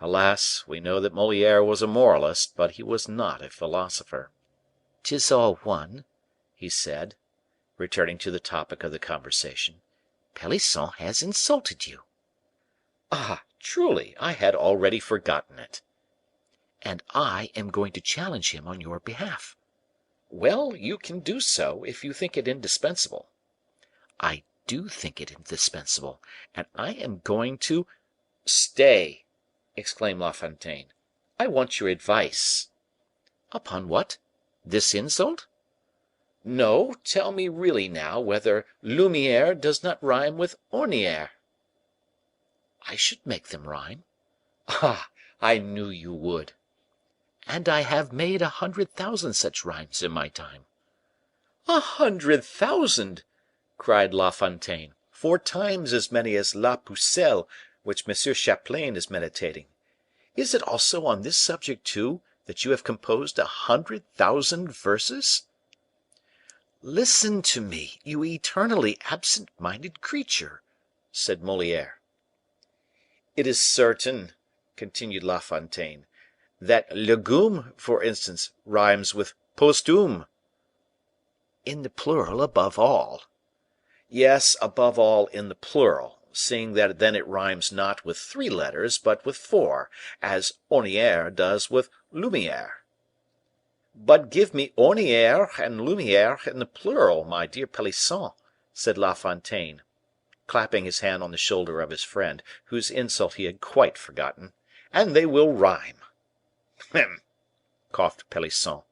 Alas, we know that Moliere was a moralist, but he was not a philosopher. "'Tis all one," he said, returning to the topic of the conversation. "Pelisson has insulted you." "Ah, truly, I had already forgotten it." "And I am going to challenge him on your behalf." "Well, you can do so, if you think it indispensable." "I do think it indispensable, and I am going to—" "Stay!" exclaimed La Fontaine. "I want your advice." "Upon what? This insult?" "No, tell me really now whether Lumiere does not rhyme with orniere." "I should make them rhyme." "Ah! I knew you would." "And I have made 100,000 such rhymes in my time." 100,000!" cried La Fontaine. "4 times as many as La Pucelle, which M. Chaplain is meditating. Is it also on this subject, too, that you have composed 100,000 verses?" "Listen to me, you eternally absent minded creature," said Moliere. "It is certain," continued La Fontaine, "that legume, for instance, rhymes with posthume." "In the plural, above all." "Yes, above all in the plural, seeing that then it rhymes not with 3 letters, but with 4, as orniere does with lumiere." "But give me orniere and lumiere in the plural, my dear Pelisson," said La Fontaine, clapping his hand on the shoulder of his friend, whose insult he had quite forgotten, "and they will rhyme." "Hem!" coughed Pelisson.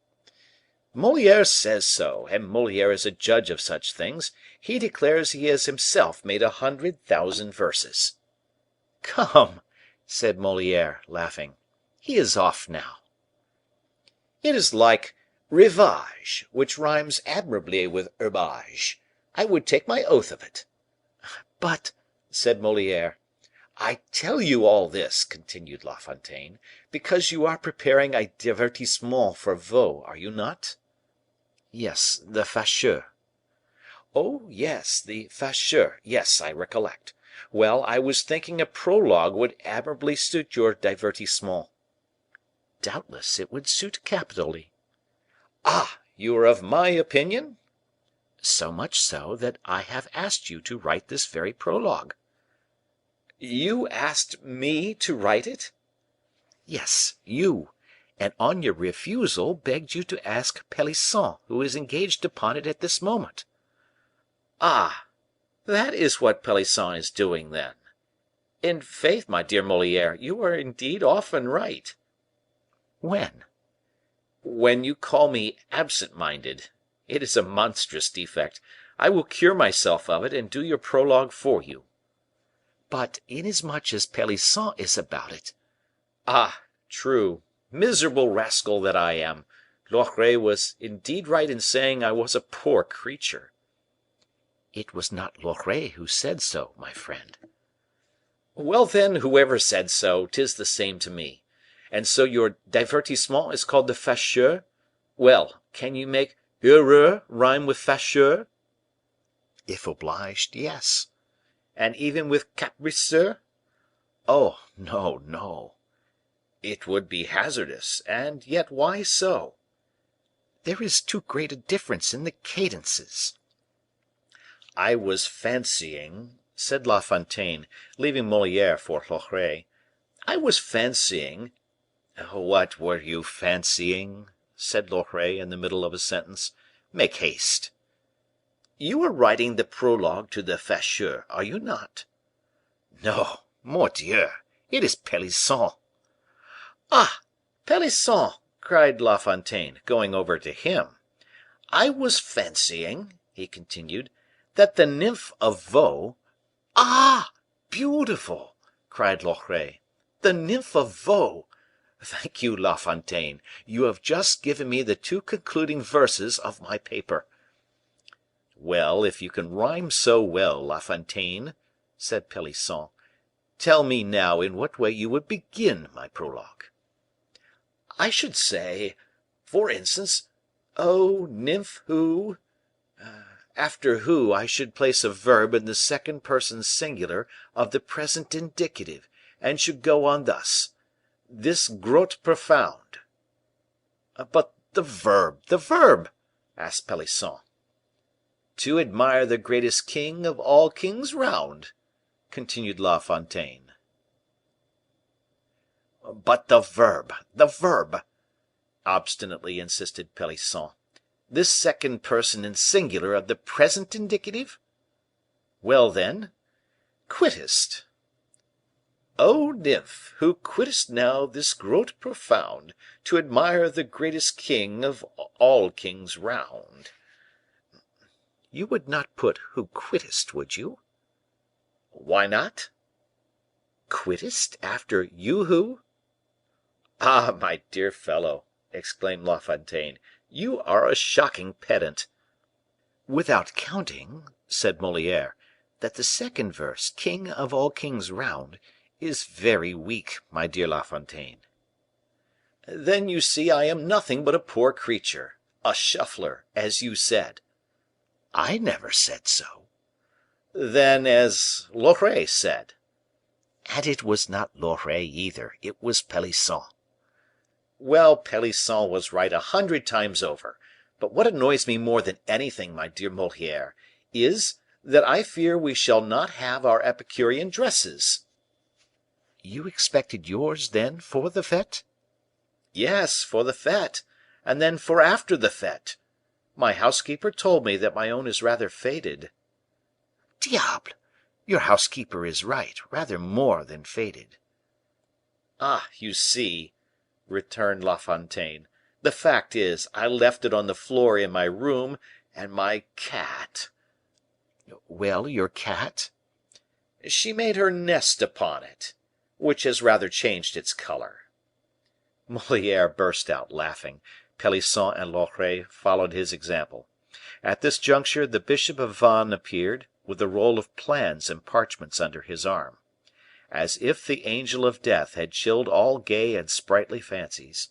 "Moliere says so, and Moliere is a judge of such things; he declares he has himself made 100,000 verses." "Come," said Moliere, laughing, "he is off now." "It is like rivage, which rhymes admirably with herbage. I would take my oath of it." "But," said Moliere, "I tell you all this," continued La Fontaine, "because you are preparing a divertissement for Vaux, are you not?" "Yes, the Facheux." "Oh, yes, the Facheux; yes, I recollect. Well, I was thinking a prologue would admirably suit your divertissement." "Doubtless it would suit capitally." "Ah! you are of my opinion?" "So much so, that I have asked you to write this very prologue." "You asked me to write it?" "Yes, you; and on your refusal begged you to ask Pelisson, who is engaged upon it at this moment." "Ah! that is what Pelisson is doing, then. In faith, my dear Moliere, you are indeed often right." "When?" "When you call me absent minded. It is a monstrous defect. I will cure myself of it, and do your prologue for you." "But inasmuch as Pelisson is about it—" "Ah! true. Miserable rascal that I am. Loret was indeed right in saying I was a poor creature." "It was not Loret who said so, my friend." "Well, then, whoever said so, 'tis the same to me. And so your divertissement is called the Facheux? Well, can you make heureux rhyme with Facheux?" "If obliged, yes." "And even with capriceux?" "Oh, no, no." "It would be hazardous, and yet why so?" "There is too great a difference in the cadences." "I was fancying," said La Fontaine, leaving Moliere for Loret, "I was fancying—" "What were you fancying?" said Loret in the middle of a sentence. "Make haste." "You are writing the prologue to the Facheux, are you not?" "No, mordieu, it is Pelisson." "Ah! Pelisson!" cried La Fontaine, going over to him. "I was fancying," he continued, "that the nymph of Vaux " "Ah! beautiful!" cried Loret. "The nymph of Vaux! Thank you, La Fontaine; you have just given me the two concluding verses of my paper." "Well, if you can rhyme so well, La Fontaine," said Pelisson, "tell me now in what way you would begin my prologue." "I should say, for instance, 'O nymph who' after who I should place a verb in the second person singular of the present indicative, and should go on thus: 'This grotte profound.'" "But the verb, the verb?" asked Pelisson. "'To admire the greatest king of all kings round,'" continued La Fontaine. "But the verb, the verb," obstinately insisted Pelisson. "This second person in singular of the present indicative?" "Well, then?" "Quittest." "'O nymph, who quittest now this grotte profound, To admire the greatest king of all kings round.'" "You would not put 'who quittest,' would you?" "Why not?" "Quittest after 'you who'?" "Ah, my dear fellow," exclaimed La Fontaine, "you are a shocking pedant." "Without counting," said Moliere, "that the second verse, 'king of all kings round,' is very weak, my dear La Fontaine." "Then you see I am nothing but a poor creature, a shuffler, as you said." "I never said so." "Then, as Loret said." "And it was not Loret either, it was Pelisson." "Well, Pelisson was right 100 times over; but what annoys me more than anything, my dear Moliere, is, that I fear we shall not have our Epicurean dresses." "You expected yours, then, for the fete?" "Yes, for the fete, and then for after the fete. My housekeeper told me that my own is rather faded." "Diable! Your housekeeper is right, rather more than faded." "Ah, you see," returned La Fontaine, "the fact is, I left it on the floor in my room, and my cat " "Well, your cat?" "She made her nest upon it, which has rather changed its color." Moliere burst out laughing. Pelisson and Loret followed his example. At this juncture the bishop of Vannes appeared, with a roll of plans and parchments under his arm. As if the angel of death had chilled all gay and sprightly fancies,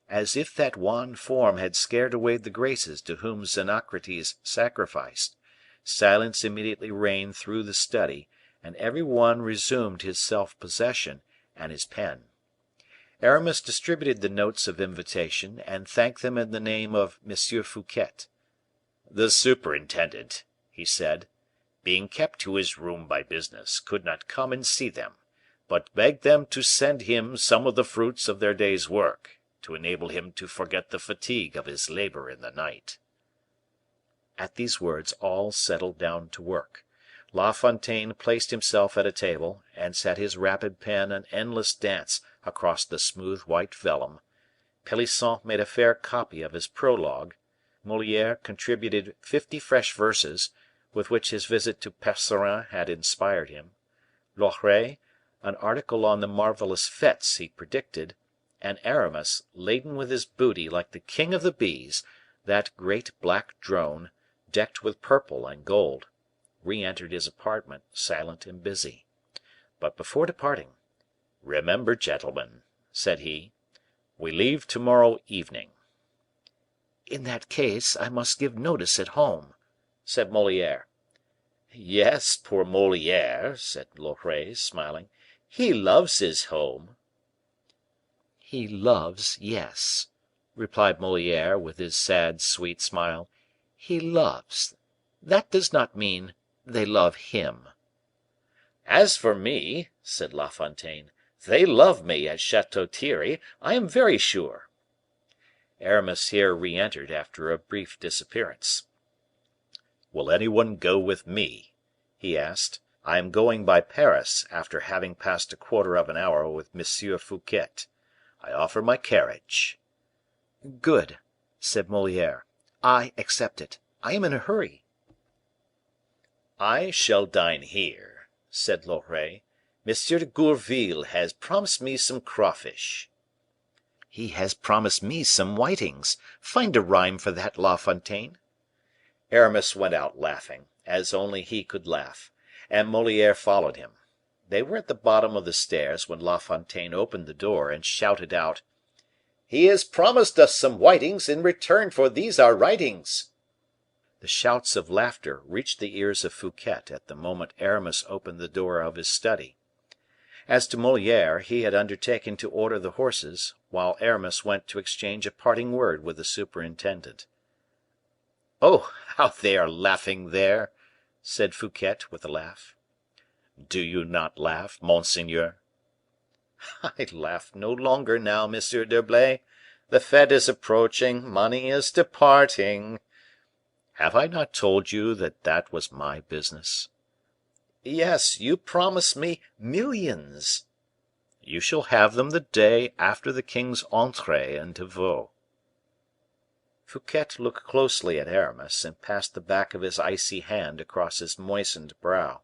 as if that wan form had scared away the graces to whom Xenocrates sacrificed, silence immediately reigned through the study, and every one resumed his self possession and his pen. Aramis distributed the notes of invitation, and thanked them in the name of M. Fouquet. "The superintendent," he said, "being kept to his room by business, could not come and see them, but begged them to send him some of the fruits of their day's work, to enable him to forget the fatigue of his labor in the night." At these words all settled down to work. La Fontaine placed himself at a table, and set his rapid pen an endless dance across the smooth white vellum. Pelisson made a fair copy of his prologue. Moliere contributed 50 fresh verses, with which his visit to Percerin had inspired him. Loret, an article on the marvelous fetes he predicted, and Aramis, laden with his booty like the king of the bees, that great black drone, decked with purple and gold, re entered his apartment, silent and busy. But before departing, "Remember, gentlemen," said he, "we leave to morrow evening." "In that case, I must give notice at home," said Moliere. "Yes, poor Moliere," said Loret, smiling, "he loves his home." "He loves, yes," replied Moliere, with his sad, sweet smile, "he loves; that does not mean they love him." "As for me," said La Fontaine, "they love me at Chateau Thierry, I am very sure." Aramis here re entered after a brief disappearance. "Will any one go with me?" he asked. "I am going by Paris, after having passed a quarter of an hour with M. Fouquet. I offer my carriage." "Good," said Moliere. "I accept it. I am in a hurry." "I shall dine here," said Loret. "M. de Gourville has promised me some crawfish." "He has promised me some whitings. Find a rhyme for that, La Fontaine." Aramis went out laughing, as only he could laugh, and Moliere followed him. They were at the bottom of the stairs when La Fontaine opened the door, and shouted out, "He has promised us some whitings in return for these our writings." The shouts of laughter reached the ears of Fouquet at the moment Aramis opened the door of his study. As to Moliere, he had undertaken to order the horses, while Aramis went to exchange a parting word with the superintendent. "Oh, how they are laughing there!" said Fouquet, with a laugh. "Do you not laugh, monseigneur?" "I laugh no longer now, Monsieur d'Herblay. The fete is approaching, money is departing." "Have I not told you that that was my business?" "Yes, you promised me millions." "You shall have them the day after the king's entree into Vaux." Fouquet looked closely at Aramis, and passed the back of his icy hand across his moistened brow.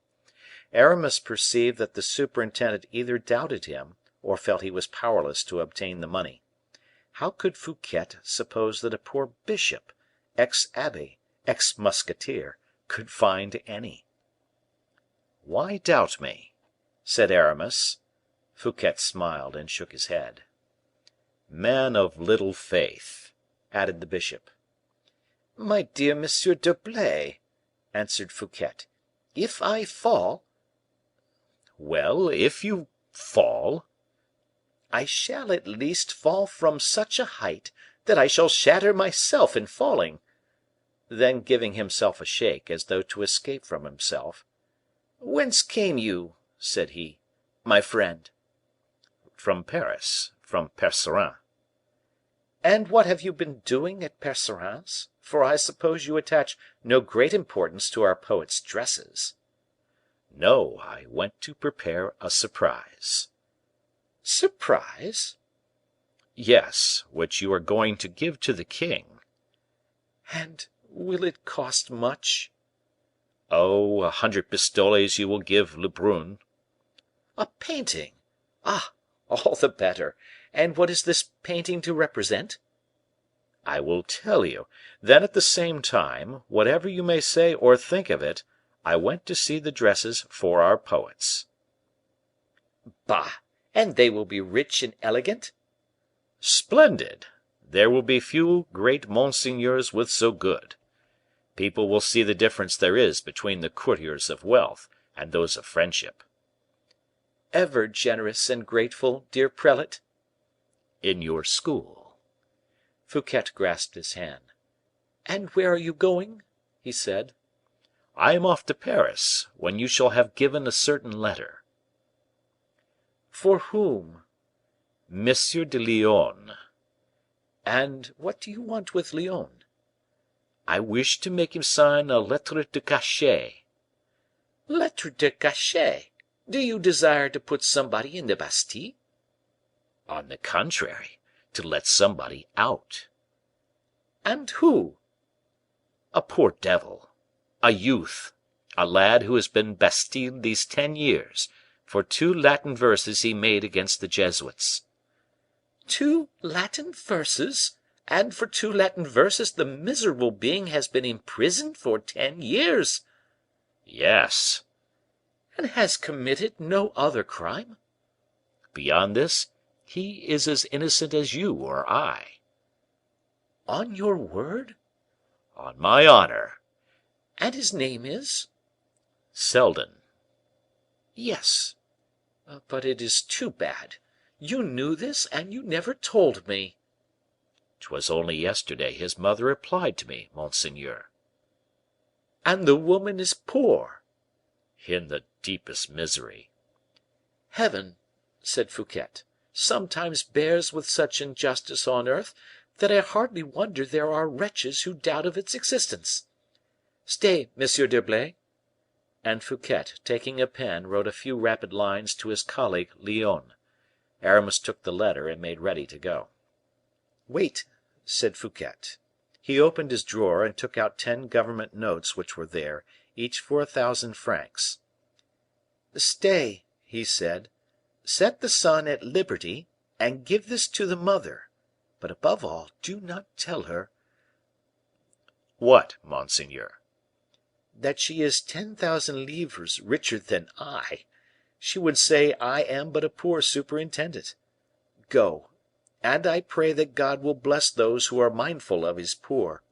Aramis perceived that the superintendent either doubted him, or felt he was powerless to obtain the money. How could Fouquet suppose that a poor bishop, ex abbe, ex musketeer, could find any? "Why doubt me?" said Aramis. Fouquet smiled and shook his head. "Man of little faith," added the bishop. "My dear Monsieur d'Herblay," answered Fouquet, "if I fall " "Well, if you fall?" "I shall at least fall from such a height that I shall shatter myself in falling." Then giving himself a shake, as though to escape from himself, "Whence came you," said he, "my friend?" "From Paris, from Percerin." "And what have you been doing at Percerin's? For I suppose you attach no great importance to our poet's dresses." "No, I went to prepare a surprise." "Surprise?" "Yes, which you are going to give to the king." "And will it cost much?" "Oh, 100 pistoles you will give Lebrun." "A painting! Ah! all the better. And what is this painting to represent?" "I will tell you. Then, at the same time, whatever you may say or think of it, I went to see the dresses for our poets." "Bah! And they will be rich and elegant?" "Splendid! There will be few great monseigneurs with so good. People will see the difference there is between the courtiers of wealth and those of friendship." "Ever generous and grateful, dear prelate." "In your school." Fouquet grasped his hand. "And where are you going?" he said. "I am off to Paris, when you shall have given a certain letter." "For whom?" Monsieur de Lyonne. "And what do you want with Lyonne?" "I wish to make him sign a lettre de cachet." "Lettre de cachet! Do you desire to put somebody in the Bastile?" "On the contrary, to let somebody out." "And who?" "A poor devil, a youth, a lad who has been Bastilled these 10 years, for 2 Latin verses he made against the Jesuits." 2 Latin verses! And for 2 Latin verses the miserable being has been imprisoned for 10 years." "Yes." "And has committed no other crime?" "Beyond this, he is as innocent as you or I." "On your word?" "On my honor." "And his name is?" "Seldon." "Yes. But it is too bad. You knew this, and you never told me." "'Twas only yesterday his mother applied to me, monseigneur." "And the woman is poor?" "In the deepest misery." "Heaven," said Fouquet, "sometimes bears with such injustice on earth that I hardly wonder there are wretches who doubt of its existence. Stay, Monsieur d'Herblay." And Fouquet, taking a pen, wrote a few rapid lines to his colleague Lyonne. Aramis took the letter, and made ready to go. "Wait," said Fouquet. He opened his drawer, and took out 10 government notes which were there, each for 1,000 francs. "Stay," he said, "set the son at liberty, and give this to the mother; but above all, do not tell her " "What, monseigneur?" "That she is 10,000 livres richer than I. She would say I am but a poor superintendent. Go, and I pray that God will bless those who are mindful of his poor."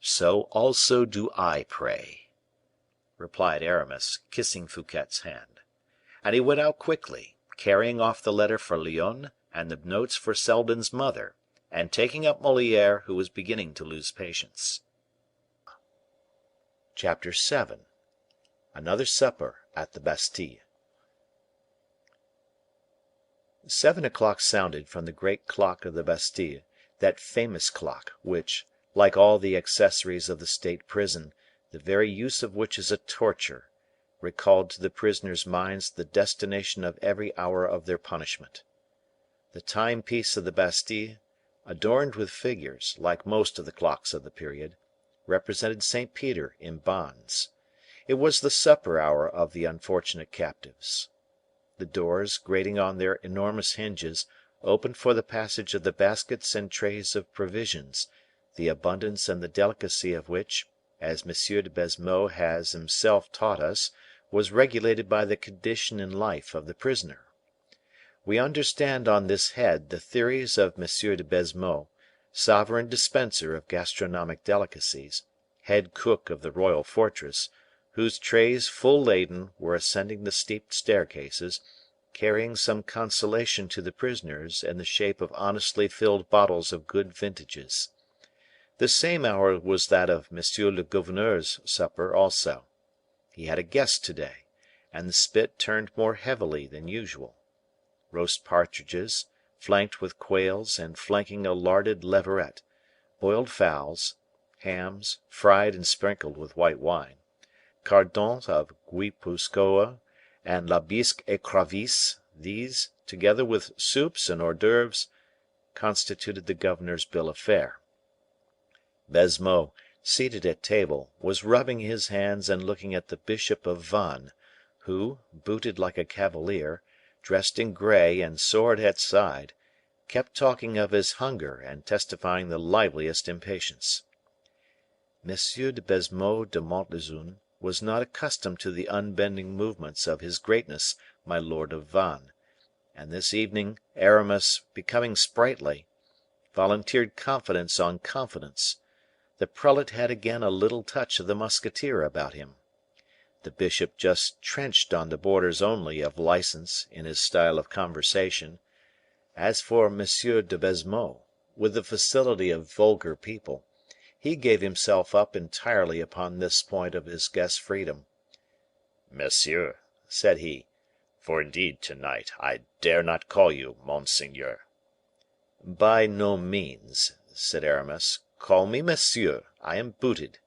"So also do I pray," replied Aramis, kissing Fouquet's hand. And he went out quickly, carrying off the letter for Lyonne and the notes for Seldon's mother, and taking up Moliere, who was beginning to lose patience. Chapter 7. Another Supper at the Bastile. 7 o'clock sounded from the great clock of the Bastile, that famous clock, which, like all the accessories of the state prison, the very use of which is a torture, recalled to the prisoners' minds the destination of every hour of their punishment. The timepiece of the Bastile, adorned with figures, like most of the clocks of the period, represented St. Peter in bonds. It was the supper hour of the unfortunate captives. The doors, grating on their enormous hinges, opened for the passage of the baskets and trays of provisions, the abundance and the delicacy of which, as M. de Baisemeaux has himself taught us, was regulated by the condition in life of the prisoner. We understand on this head the theories of M. de Baisemeaux, sovereign dispenser of gastronomic delicacies, head cook of the royal fortress, whose trays full laden were ascending the steep staircases, carrying some consolation to the prisoners in the shape of honestly filled bottles of good vintages. The same hour was that of monsieur le gouverneur's supper also. He had a guest to day, and the spit turned more heavily than usual. Roast partridges, flanked with quails and flanking a larded leveret, boiled fowls, hams, fried and sprinkled with white wine, cardons of Guipuscoa, and la bisque écrevisse, these, together with soups and hors d'oeuvres, constituted the governor's bill of fare. Baisemeaux, seated at table, was rubbing his hands and looking at the Bishop of Vannes, who, booted like a cavalier, dressed in gray and sword at side, kept talking of his hunger and testifying the liveliest impatience. M. de Baisemeaux de Montlezun was not accustomed to the unbending movements of his greatness my lord of Vannes, and this evening Aramis, becoming sprightly, volunteered confidence on confidence. The prelate had again a little touch of the musketeer about him. The bishop just trenched on the borders only of license in his style of conversation. As for M. de Baisemeaux, with the facility of vulgar people, he gave himself up entirely upon this point of his guest's freedom. "Monsieur," said he, "for indeed to night I dare not call you monseigneur." "By no means," said Aramis; "call me monsieur, I am booted."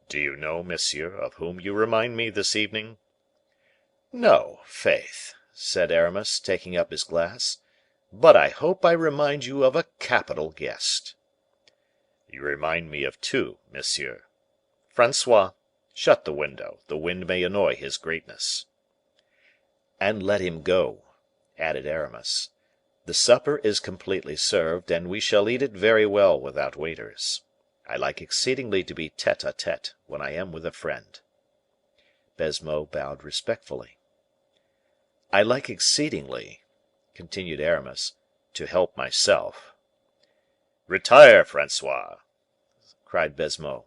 "Do you know, monsieur, of whom you remind me this evening?" "No, faith," said Aramis, taking up his glass; "but I hope I remind you of a capital guest." "You remind me of two, monsieur. Francois, shut the window; the wind may annoy his greatness." "And let him go," added Aramis. "The supper is completely served, and we shall eat it very well without waiters. I like exceedingly to be tete a tete when I am with a friend." Baisemeaux bowed respectfully. "I like exceedingly," continued Aramis, "to help myself." "Retire, Francois," cried Baisemeaux.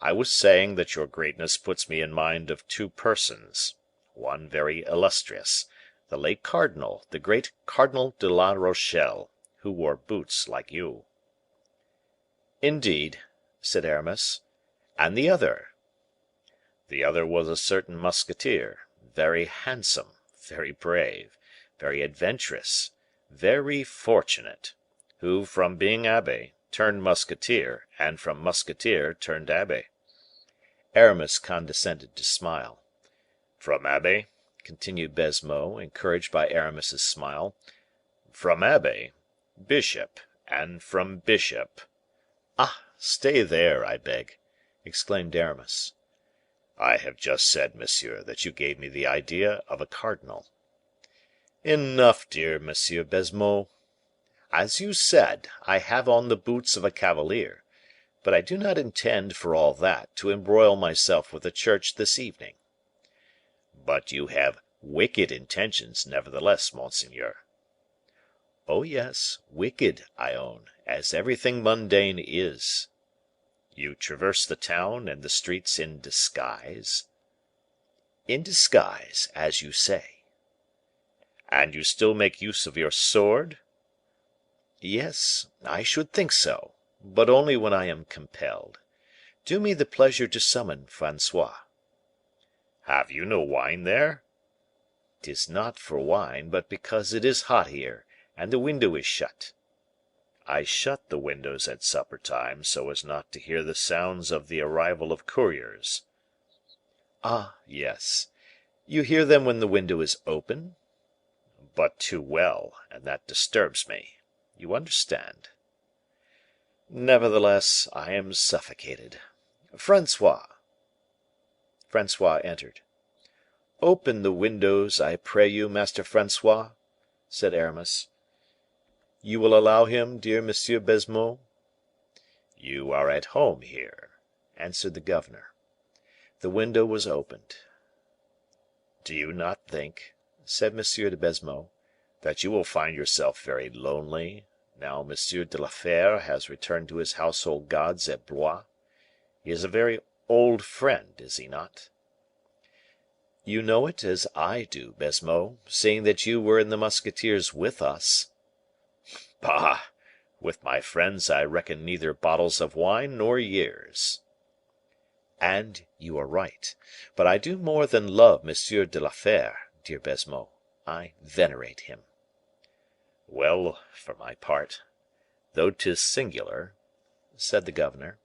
"I was saying that your greatness puts me in mind of two persons, one very illustrious, the late cardinal, the great Cardinal de la Rochelle, who wore boots like you." "Indeed," said Aramis; "and the other?" "The other was a certain musketeer, very handsome, very brave, very adventurous, very fortunate, who from being abbe turned musketeer, and from musketeer turned abbe." Aramis condescended to smile. "From abbe," continued Baisemeaux, encouraged by Aramis's smile, "from abbe, bishop, and from bishop—" "Ah! stay there, I beg," exclaimed Aramis. "I have just said, monsieur, that you gave me the idea of a cardinal." "Enough, dear Monsieur Baisemeaux. As you said, I have on the boots of a cavalier; but I do not intend, for all that, to embroil myself with the church this evening." "But you have wicked intentions, nevertheless, monseigneur." "Oh, yes, wicked, I own, as everything mundane is." "You traverse the town and the streets in disguise?" "In disguise, as you say." "And you still make use of your sword?" "Yes, I should think so, but only when I am compelled. Do me the pleasure to summon Francois." "Have you no wine there?" "'Tis not for wine, but because it is hot here, and the window is shut." "I shut the windows at supper time, so as not to hear the sounds of the arrival of couriers." "Ah, yes. You hear them when the window is open?" "But too well, and that disturbs me. You understand." "Nevertheless, I am suffocated. Francois." Francois entered. "Open the windows, I pray you, Master Francois," said Aramis. "You will allow him, dear Monsieur Baisemeaux?" "You are at home here," answered the governor. The window was opened. "Do you not think," said M. de Baisemeaux, "that you will find yourself very lonely, now M. de la Fere has returned to his household gods at Blois? He is a very old friend, is he not?" "You know it as I do, Baisemeaux, seeing that you were in the musketeers with us." "Bah! With my friends I reckon neither bottles of wine nor years." "And you are right; but I do more than love M. de la Fere, dear Baisemeaux, I venerate him." "Well, for my part, though 'tis singular," said the governor,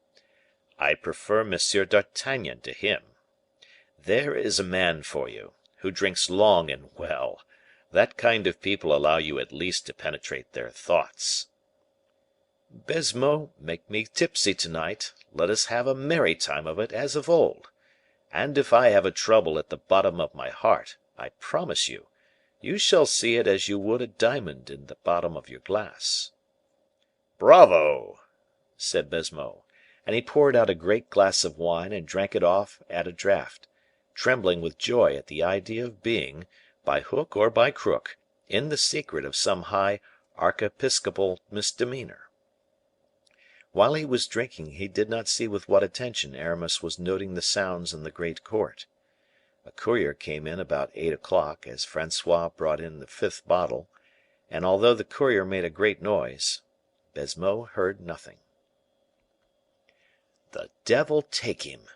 "I prefer M. d'Artagnan to him. There is a man for you, who drinks long and well; that kind of people allow you at least to penetrate their thoughts." "Baisemeaux, make me tipsy to night; let us have a merry time of it, as of old; and if I have a trouble at the bottom of my heart, I promise you, you shall see it as you would a diamond in the bottom of your glass." "Bravo!" said Baisemeaux; and he poured out a great glass of wine and drank it off at a draught, trembling with joy at the idea of being, by hook or by crook, in the secret of some high archiepiscopal misdemeanor. While he was drinking, he did not see with what attention Aramis was noting the sounds in the great court. A courier came in about 8 o'clock, as Francois brought in the fifth bottle, and although the courier made a great noise, Baisemeaux heard nothing. "The devil take him!"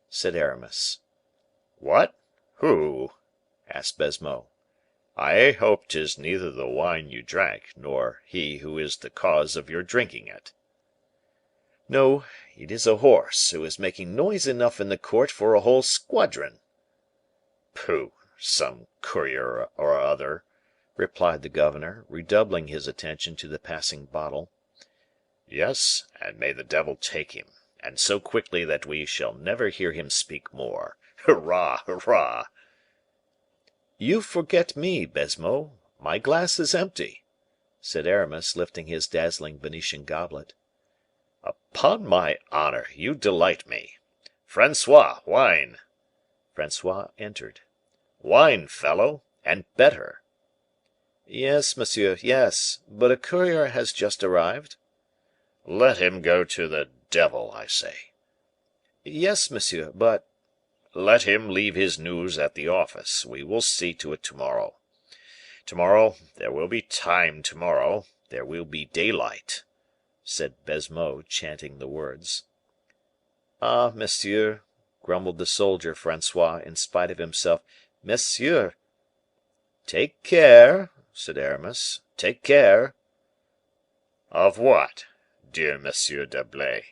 said Aramis. "What? Who?" asked Baisemeaux. "I hope 'tis neither the wine you drank, nor he who is the cause of your drinking it." "No, it is a horse, who is making noise enough in the court for a whole squadron." "Pooh! Some courier or other," replied the governor, redoubling his attention to the passing bottle. "Yes, and may the devil take him, and so quickly that we shall never hear him speak more. Hurrah! hurrah!" "You forget me, Baisemeaux; my glass is empty," said Aramis, lifting his dazzling Venetian goblet. "Upon my honor, you delight me. Francois, wine!" Francois entered. "Wine, fellow, and better." "Yes, monsieur, yes; but a courier has just arrived." "Let him go to the devil, I say." "Yes, monsieur, but—" "Let him leave his news at the office; we will see to it to morrow. To morrow, there will be time to morrow, there will be daylight," said Baisemeaux, chanting the words. "Ah, monsieur," grumbled the soldier Francois, in spite of himself, "monsieur!" "Take care," said Aramis, Take care." "Of what, dear Monsieur d'Herblay?"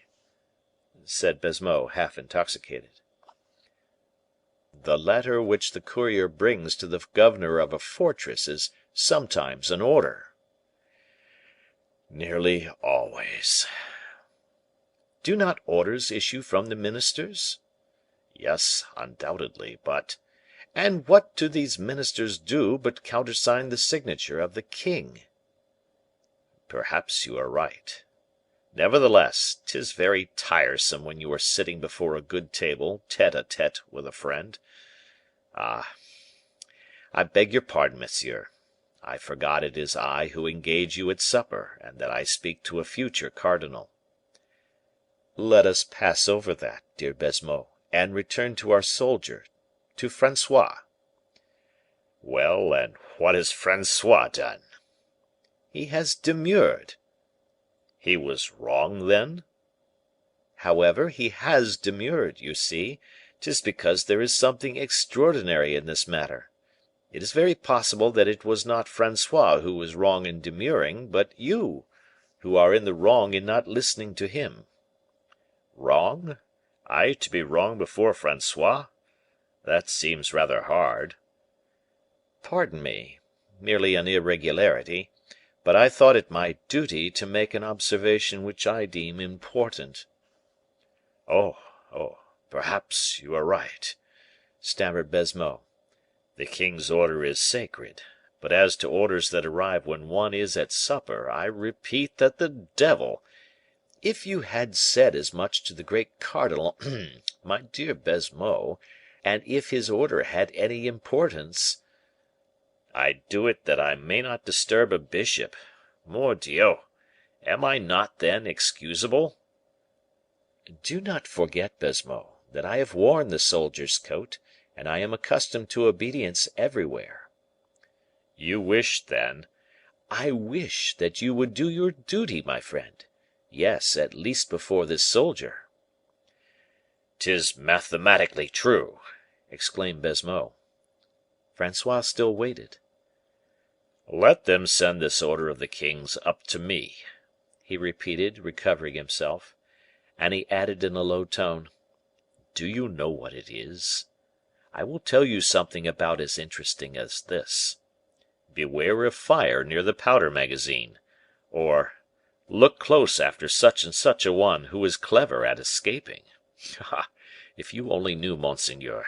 said Baisemeaux, half intoxicated. "The letter which the courier brings to the governor of a fortress is sometimes an order." "Nearly always." "Do not orders issue from the ministers?" "Yes, undoubtedly, but " "And what do these ministers do but countersign the signature of the king?" "Perhaps you are right. Nevertheless, 'tis very tiresome when you are sitting before a good table, tete a tete with a friend. Ah! I beg your pardon, monsieur. I forgot it is I who engage you at supper, and that I speak to a future cardinal." "Let us pass over that, dear Baisemeaux, and return to our soldier, to Francois." "Well, and what has Francois done?" "He has demurred." "He was wrong, then?" "However, he has demurred, you see; 'tis because there is something extraordinary in this matter. It is very possible that it was not Francois who was wrong in demurring, but you, who are in the wrong in not listening to him." "Wrong? I to be wrong before Francois? That seems rather hard." "Pardon me, merely an irregularity; but I thought it my duty to make an observation which I deem important." "Oh, oh, perhaps you are right," stammered Baisemeaux. "The king's order is sacred; but as to orders that arrive when one is at supper, I repeat that the devil " "If you had said as much to the great cardinal, my dear Baisemeaux, and if his order had any importance " "I do it that I may not disturb a bishop. Mordioux! Am I not, then, excusable?" "Do not forget, Baisemeaux, that I have worn the soldier's coat, and I am accustomed to obedience everywhere." "You wish, then " "I wish that you would do your duty, my friend; yes, at least before this soldier." "'Tis mathematically true," exclaimed Baisemeaux. Francois still waited. "Let them send this order of the king's up to me," he repeated, recovering himself. And he added in a low tone, "Do you know what it is? I will tell you something about as interesting as this. Beware of fire near the powder magazine; or, look close after such and such a one who is clever at escaping. Ah! if you only knew, monseigneur,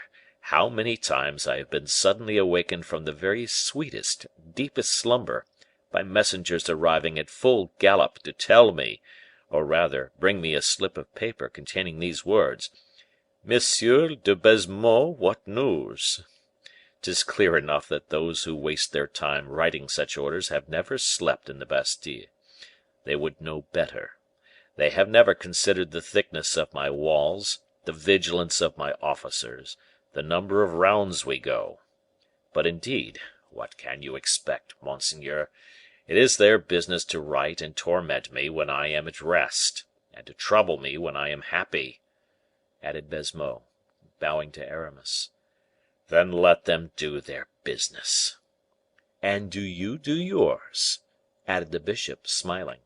how many times I have been suddenly awakened from the very sweetest, deepest slumber, by messengers arriving at full gallop to tell me, or rather bring me a slip of paper containing these words: 'Monsieur de Baisemeaux, what news?' 'Tis clear enough that those who waste their time writing such orders have never slept in the Bastile. They would know better. They have never considered the thickness of my walls, the vigilance of my officers, the number of rounds we go. But, indeed, what can you expect, monseigneur? It is their business to write and torment me when I am at rest, and to trouble me when I am happy," added Baisemeaux, bowing to Aramis. "Then let them do their business." "And do you do yours," added the bishop, smiling.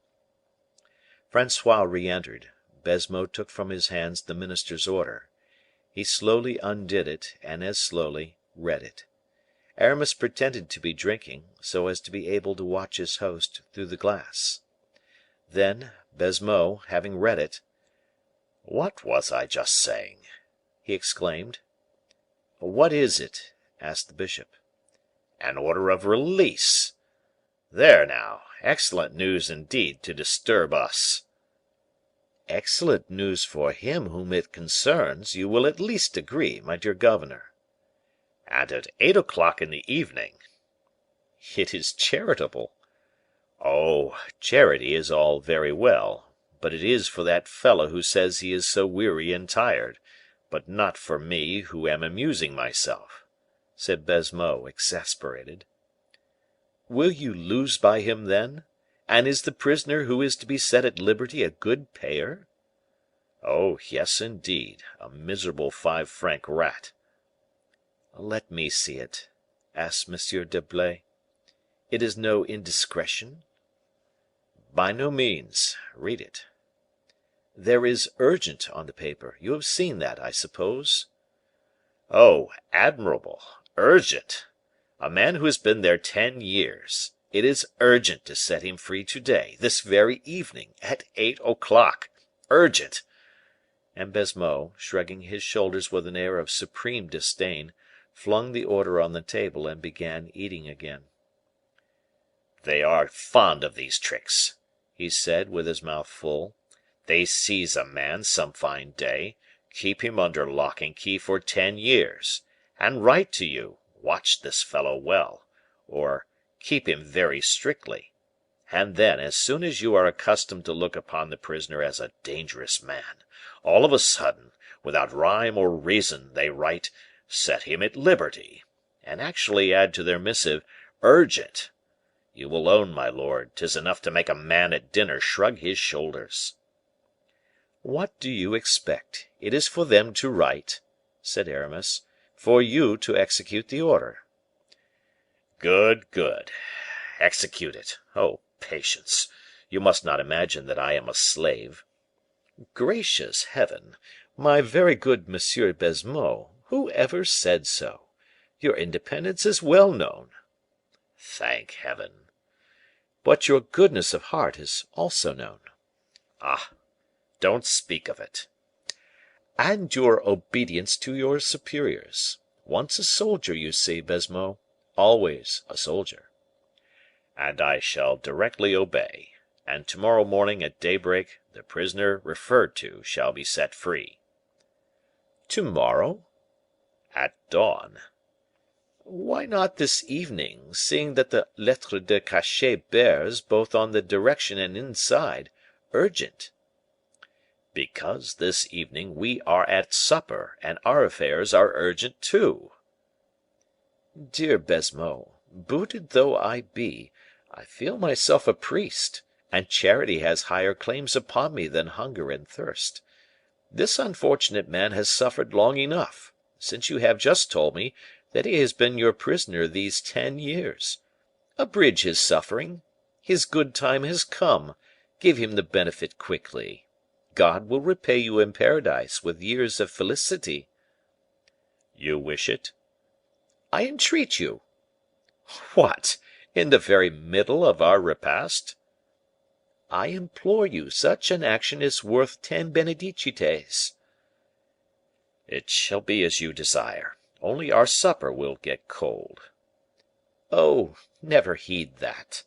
Francois re entered. Baisemeaux took from his hands the minister's order. He slowly undid it, and as slowly read it. Aramis pretended to be drinking, so as to be able to watch his host through the glass. Then, Baisemeaux, having read it, "What was I just saying?" he exclaimed. "What is it?" asked the bishop. "An order of release. There now, excellent news indeed to disturb us." "Excellent news for him whom it concerns, you will at least agree, my dear governor." "And at 8 o'clock in the evening." "It is charitable." "Oh! charity is all very well, but it is for that fellow who says he is so weary and tired, but not for me, who am amusing myself," said Baisemeaux, exasperated. "Will you lose by him, then? And is the prisoner who is to be set at liberty a good payer?" "Oh, yes, indeed, a miserable 5-franc rat." "Let me see it," asked M. d'Herblay. It is no indiscretion?" "By no means. Read it." "There is urgent on the paper. You have seen that, I suppose?" "Oh, admirable! Urgent! A man who has been there 10 years. It is urgent to set him free to day, this very evening, at 8 o'clock. Urgent!" And Baisemeaux, shrugging his shoulders with an air of supreme disdain, flung the order on the table and began eating again. "They are fond of these tricks," he said, with his mouth full. "They seize a man some fine day, keep him under lock and key for 10 years, and write to you, 'Watch this fellow well,' or 'Keep him very strictly;' and then, as soon as you are accustomed to look upon the prisoner as a dangerous man, all of a sudden, without rhyme or reason, they write, 'Set him at liberty,' and actually add to their missive, 'Urgent.' You will own, my lord, 'tis enough to make a man at dinner shrug his shoulders." "What do you expect? It is for them to write," said Aramis, "for you to execute the order." "Good, good. Execute it. Oh, patience! You must not imagine that I am a slave." "Gracious heaven! My very good Monsieur Baisemeaux, who ever said so? Your independence is well known." "Thank Heaven!" "But your goodness of heart is also known." "Ah! don't speak of it." "And your obedience to your superiors. Once a soldier, you see, Baisemeaux, always a soldier." "And I shall directly obey; and to morrow morning at daybreak the prisoner referred to shall be set free." "To morrow?" "At dawn." "Why not this evening, seeing that the lettre de cachet bears, both on the direction and inside, urgent?" "Because this evening we are at supper, and our affairs are urgent too." "Dear Baisemeaux, booted though I be, I feel myself a priest, and charity has higher claims upon me than hunger and thirst. This unfortunate man has suffered long enough, since you have just told me that he has been your prisoner these 10 years. Abridge his suffering. His good time has come; give him the benefit quickly. God will repay you in paradise with years of felicity." "You wish it?" "I entreat you." "What! in the very middle of our repast?" "I implore you; such an action is worth 10 benedicites." "It shall be as you desire; only our supper will get cold." "Oh! never heed that."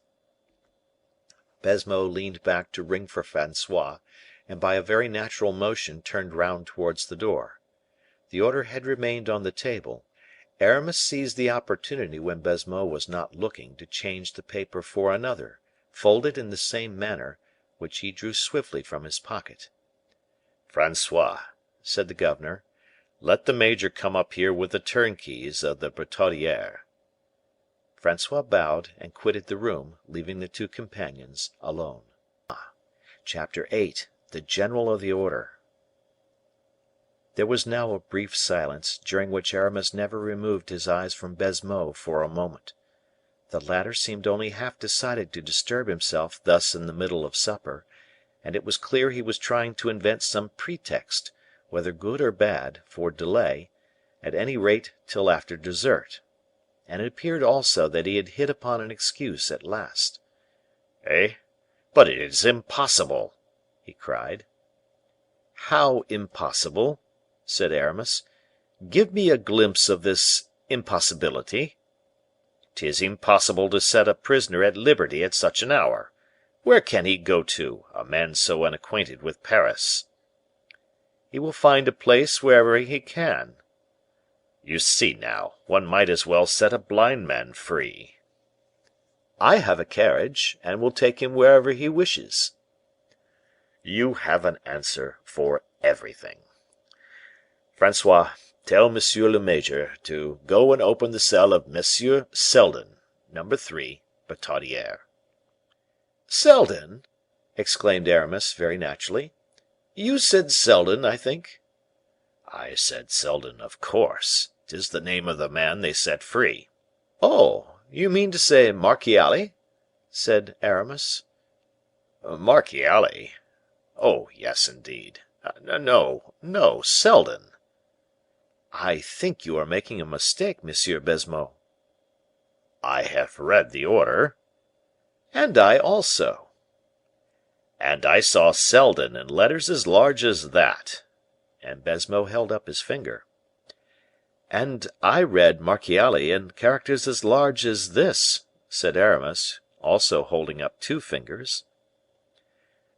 Baisemeaux leaned back to ring for Francois, and by a very natural motion turned round towards the door. The order had remained on the table. Aramis seized the opportunity when Baisemeaux was not looking to change the paper for another, folded in the same manner, which he drew swiftly from his pocket. "Francois," said the governor, "let the major come up here with the turnkeys of the Bertaudiere." Francois bowed, and quitted the room, leaving the two companions alone. Chapter 8. The General of the Order. There was now a brief silence, during which Aramis never removed his eyes from Baisemeaux for a moment. The latter seemed only half decided to disturb himself thus in the middle of supper, and it was clear he was trying to invent some pretext, whether good or bad, for delay, at any rate till after dessert; and it appeared also that he had hit upon an excuse at last. "Eh? But it is impossible!" he cried. "How impossible?" said Aramis. "Give me a glimpse of this impossibility." "'Tis impossible to set a prisoner at liberty at such an hour. Where can he go to, a man so unacquainted with Paris?" "He will find a place wherever he can." "You see now, one might as well set a blind man free." "I have a carriage, and will take him wherever he wishes." "You have an answer for everything. Francois, tell monsieur le major to go and open the cell of Monsieur Seldon, number 3, Bertaudiere." "Seldon!" exclaimed Aramis, very naturally. "You said Seldon, I think." "I said Seldon, of course. 'Tis the name of the man they set free." "Oh! You mean to say Marchiali?" said Aramis. "Marchiali? Oh, yes, indeed. No, Seldon." "I think you are making a mistake, Monsieur Baisemeaux." "I have read the order." "And I also." "And I saw Seldon in letters as large as that." And Baisemeaux held up his finger. "And I read Marchiali in characters as large as this," said Aramis, also holding up two fingers.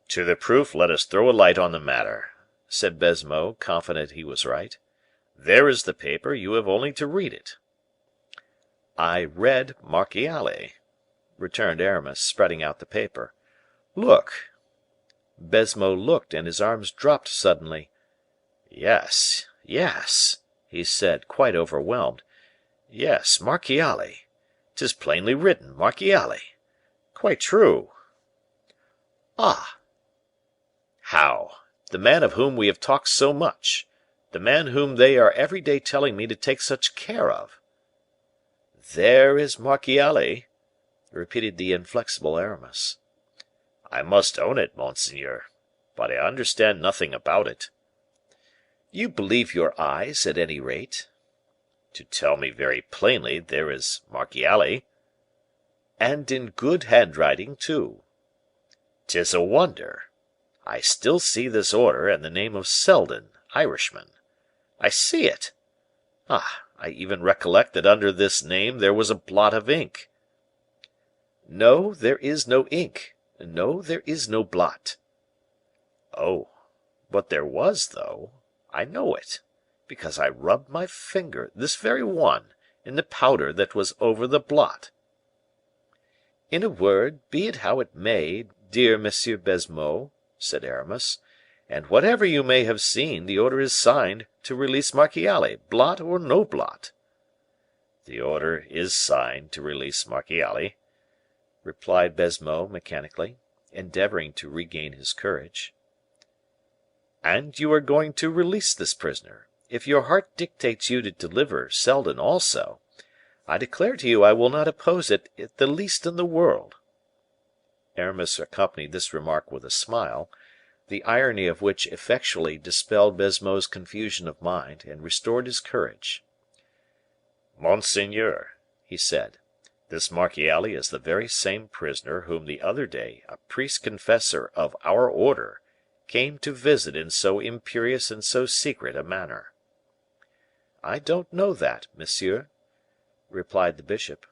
"To the proof let us throw a light on the matter," said Baisemeaux, confident he was right. "There is the paper, you have only to read it." "I read Marchiali," returned Aramis, spreading out the paper. "Look." Baisemeaux looked, and his arms dropped suddenly. "Yes, yes," he said, quite overwhelmed. "Yes, Marchiali. 'Tis plainly written, Marchiali. Quite true." "Ah!" "How? The man of whom we have talked so much, the man whom they are every day telling me to take such care of." "There is Marchiali," repeated the inflexible Aramis. "I must own it, monseigneur, but I understand nothing about it." "You believe your eyes, at any rate." "To tell me very plainly, there is Marchiali." "And in good handwriting, too." "'Tis a wonder. I still see this order, and the name of Seldon, Irishman. I see it. Ah, I even recollect that under this name there was a blot of ink." "No, there is no ink. No, there is no blot." "Oh! but there was, though. I know it, because I rubbed my finger, this very one, in the powder that was over the blot." "In a word, be it how it may, dear Monsieur Baisemeaux," said Aramis, "and whatever you may have seen, the order is signed to release Marchiali, blot or no blot." "The order is signed to release Marchiali," replied Baisemeaux, mechanically, endeavoring to regain his courage. "And you are going to release this prisoner. If your heart dictates you to deliver Seldon also, I declare to you I will not oppose it the least in the world." Aramis accompanied this remark with a smile, the irony of which effectually dispelled Baisemeaux's confusion of mind, and restored his courage. "Monseigneur," he said, "this Marchiali is the very same prisoner whom the other day a priest confessor of our order came to visit in so imperious and so secret a manner." "I don't know that, monsieur," replied the bishop.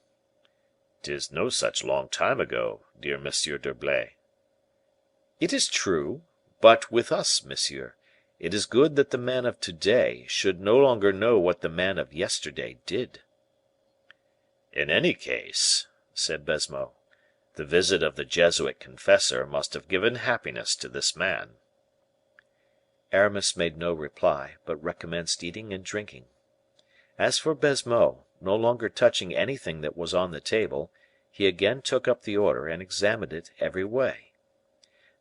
"'Tis no such long time ago, dear Monsieur d'Herblay." "It is true; but with us, monsieur, it is good that the man of to day should no longer know what the man of yesterday did." "In any case," said Baisemeaux, "the visit of the Jesuit confessor must have given happiness to this man." Aramis made no reply, but recommenced eating and drinking. As for Baisemeaux, no longer touching anything that was on the table, he again took up the order and examined it every way.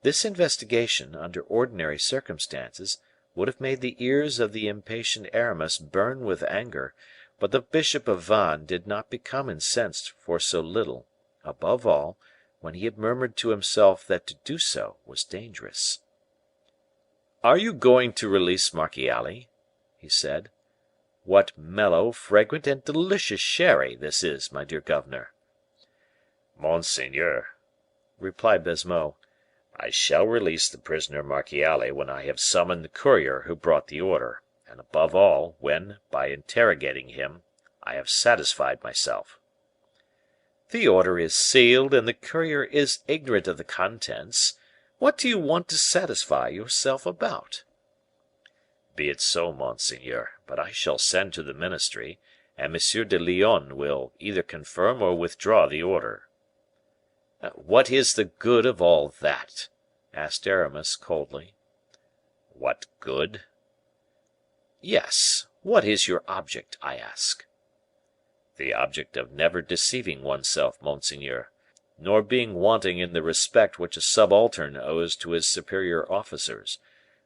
This investigation, under ordinary circumstances, would have made the ears of the impatient Aramis burn with anger, but the bishop of Vannes did not become incensed for so little, above all, when he had murmured to himself that to do so was dangerous. "Are you going to release Marchiali?" he said. "What mellow, fragrant, and delicious sherry this is, my dear governor!" "Monseigneur," replied Baisemeaux, "I shall release the prisoner Marchiali when I have summoned the courier who brought the order, and above all, when, by interrogating him, I have satisfied myself." "The order is sealed, and the courier is ignorant of the contents. What do you want to satisfy yourself about?" "Be it so, monseigneur; but I shall send to the ministry, and M. de Lyonne will either confirm or withdraw the order." "What is the good of all that?" asked Aramis, coldly. "What good?" "Yes; what is your object, I ask?" "The object of Never deceiving oneself, monseigneur, nor being wanting in the respect which a subaltern owes to his superior officers,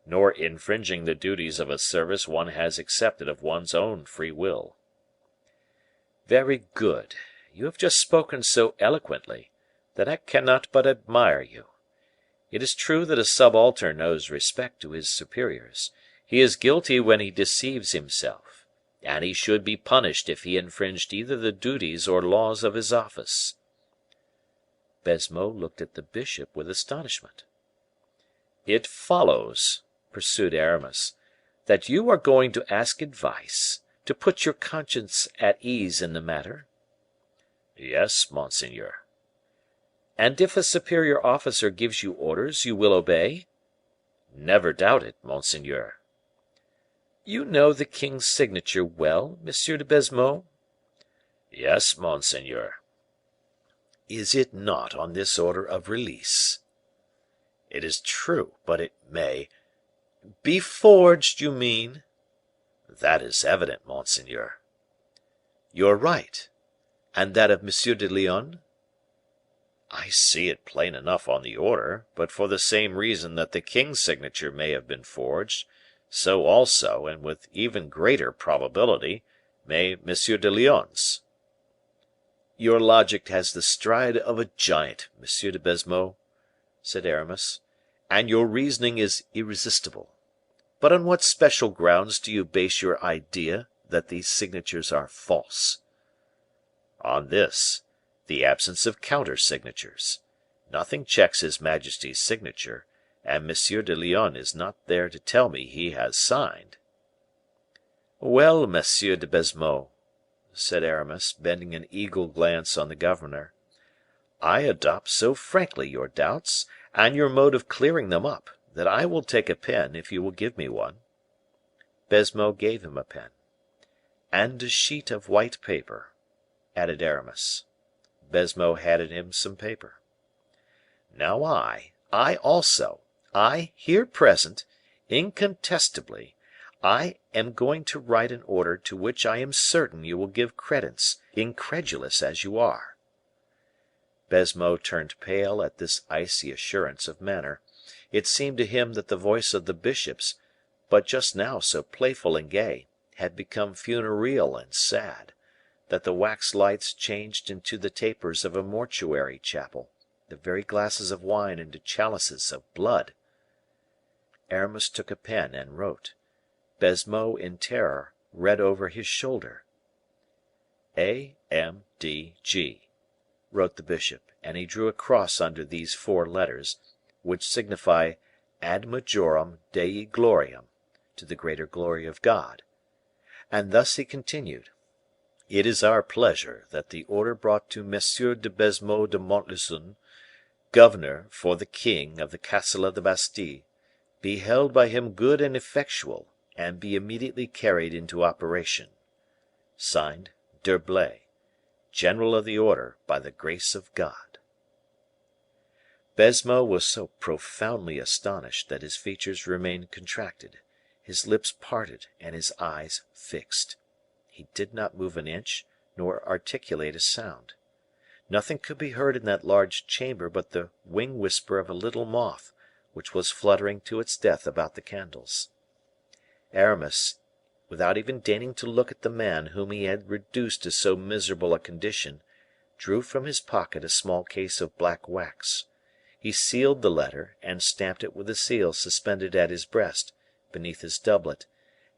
nor infringing the duties of a service one has accepted of one's own free will." "Very good. you have just spoken so eloquently, that I cannot but admire you. It is true that a subaltern owes respect to his superiors. He is guilty when he deceives himself, and he should be punished if he infringed either the duties or laws of his office." Baisemeaux looked at the bishop with astonishment. "It follows," pursued Aramis, "that you are going to ask advice, to put your conscience at ease in the matter?" "Yes, monseigneur." "And if a superior officer gives you orders, you will obey?" "Never doubt it, monseigneur." "You know the king's signature well, Monsieur de Baisemeaux?" "Yes, monseigneur." Is it not on this order of release? "It is true, but it may " "Be forged, you mean?" "That is evident, monseigneur." "You're right. And that of M. de Lyonne?" "I see it plain enough on the order; but for the same reason that the king's signature may have been forged, so also, and with even greater probability, may M. de Lyonne's." "Your logic has the stride of a giant, M. de Baisemeaux," said Aramis, "and your reasoning is irresistible. But on what special grounds do you base your idea that these signatures are false?" "On this, the absence of counter signatures. Nothing checks his majesty's signature, and M. de Lyonne is not there to tell me he has signed." "Well, Monsieur de Baisemeaux," said Aramis, bending an eagle glance on the governor, "I adopt so frankly your doubts, and your mode of clearing them up, that I will take a pen, if you will give me one." Baisemeaux gave him a pen. "And a sheet of white paper," added Aramis. Baisemeaux handed him some paper. "Now I also, I here present, incontestably, I am going to write an order to which I am certain you will give credence, incredulous as you are." Baisemeaux turned pale at this icy assurance of manner. It seemed to him that the voice of the bishop's, but just now so playful and gay, had become funereal and sad, that the wax lights changed into the tapers of a mortuary chapel, the very glasses of wine into chalices of blood. Aramis took a pen and wrote. Baisemeaux, in terror, read over his shoulder. "A.M.D.G.," wrote the bishop, and he drew a cross under these four letters, which signify ad majorem Dei gloriam, to the greater glory of God. And thus he continued: "It is our pleasure that the order brought to M. de Baisemeaux de Montlezun, governor, for the king, of the castle of the Bastile, be held by him good and effectual, and be immediately carried into operation. Signed, D'Herblay, General of the Order, by the grace of God." Baisemeaux was so profoundly astonished that his features remained contracted, his lips parted, and his eyes fixed. He did not move an inch, nor articulate a sound. Nothing could be heard in that large chamber but the wing whisper of a little moth, which was fluttering to its death about the candles. Aramis, without even deigning to look at the man whom he had reduced to so miserable a condition, drew from his pocket a small case of black wax. He sealed the letter, and stamped it with the seal suspended at his breast, beneath his doublet,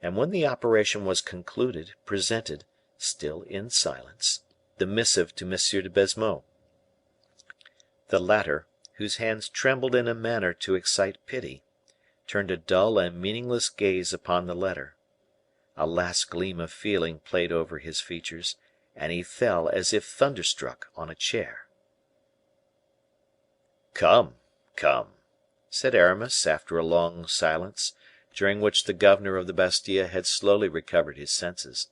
and when the operation was concluded, presented, still in silence, the missive to M. de Baisemeaux. The latter, whose hands trembled in a manner to excite pity, turned a dull and meaningless gaze upon the letter. A last gleam of feeling played over his features, and he fell, as if thunderstruck, on a chair. "Come, come," said Aramis, after a long silence, during which the governor of the Bastile had slowly recovered his senses,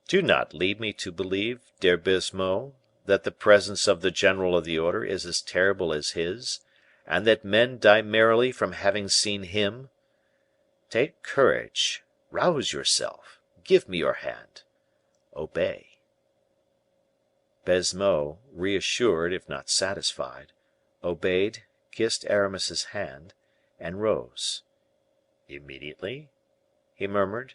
"do not lead me to believe, dear Baisemeaux, that the presence of the general of the order is as terrible as his, and that men die merely from having seen him. Take courage, rouse yourself, give me your hand, obey." Baisemeaux, reassured, if not satisfied, obeyed, kissed Aramis's hand, and rose. "Immediately?" he murmured.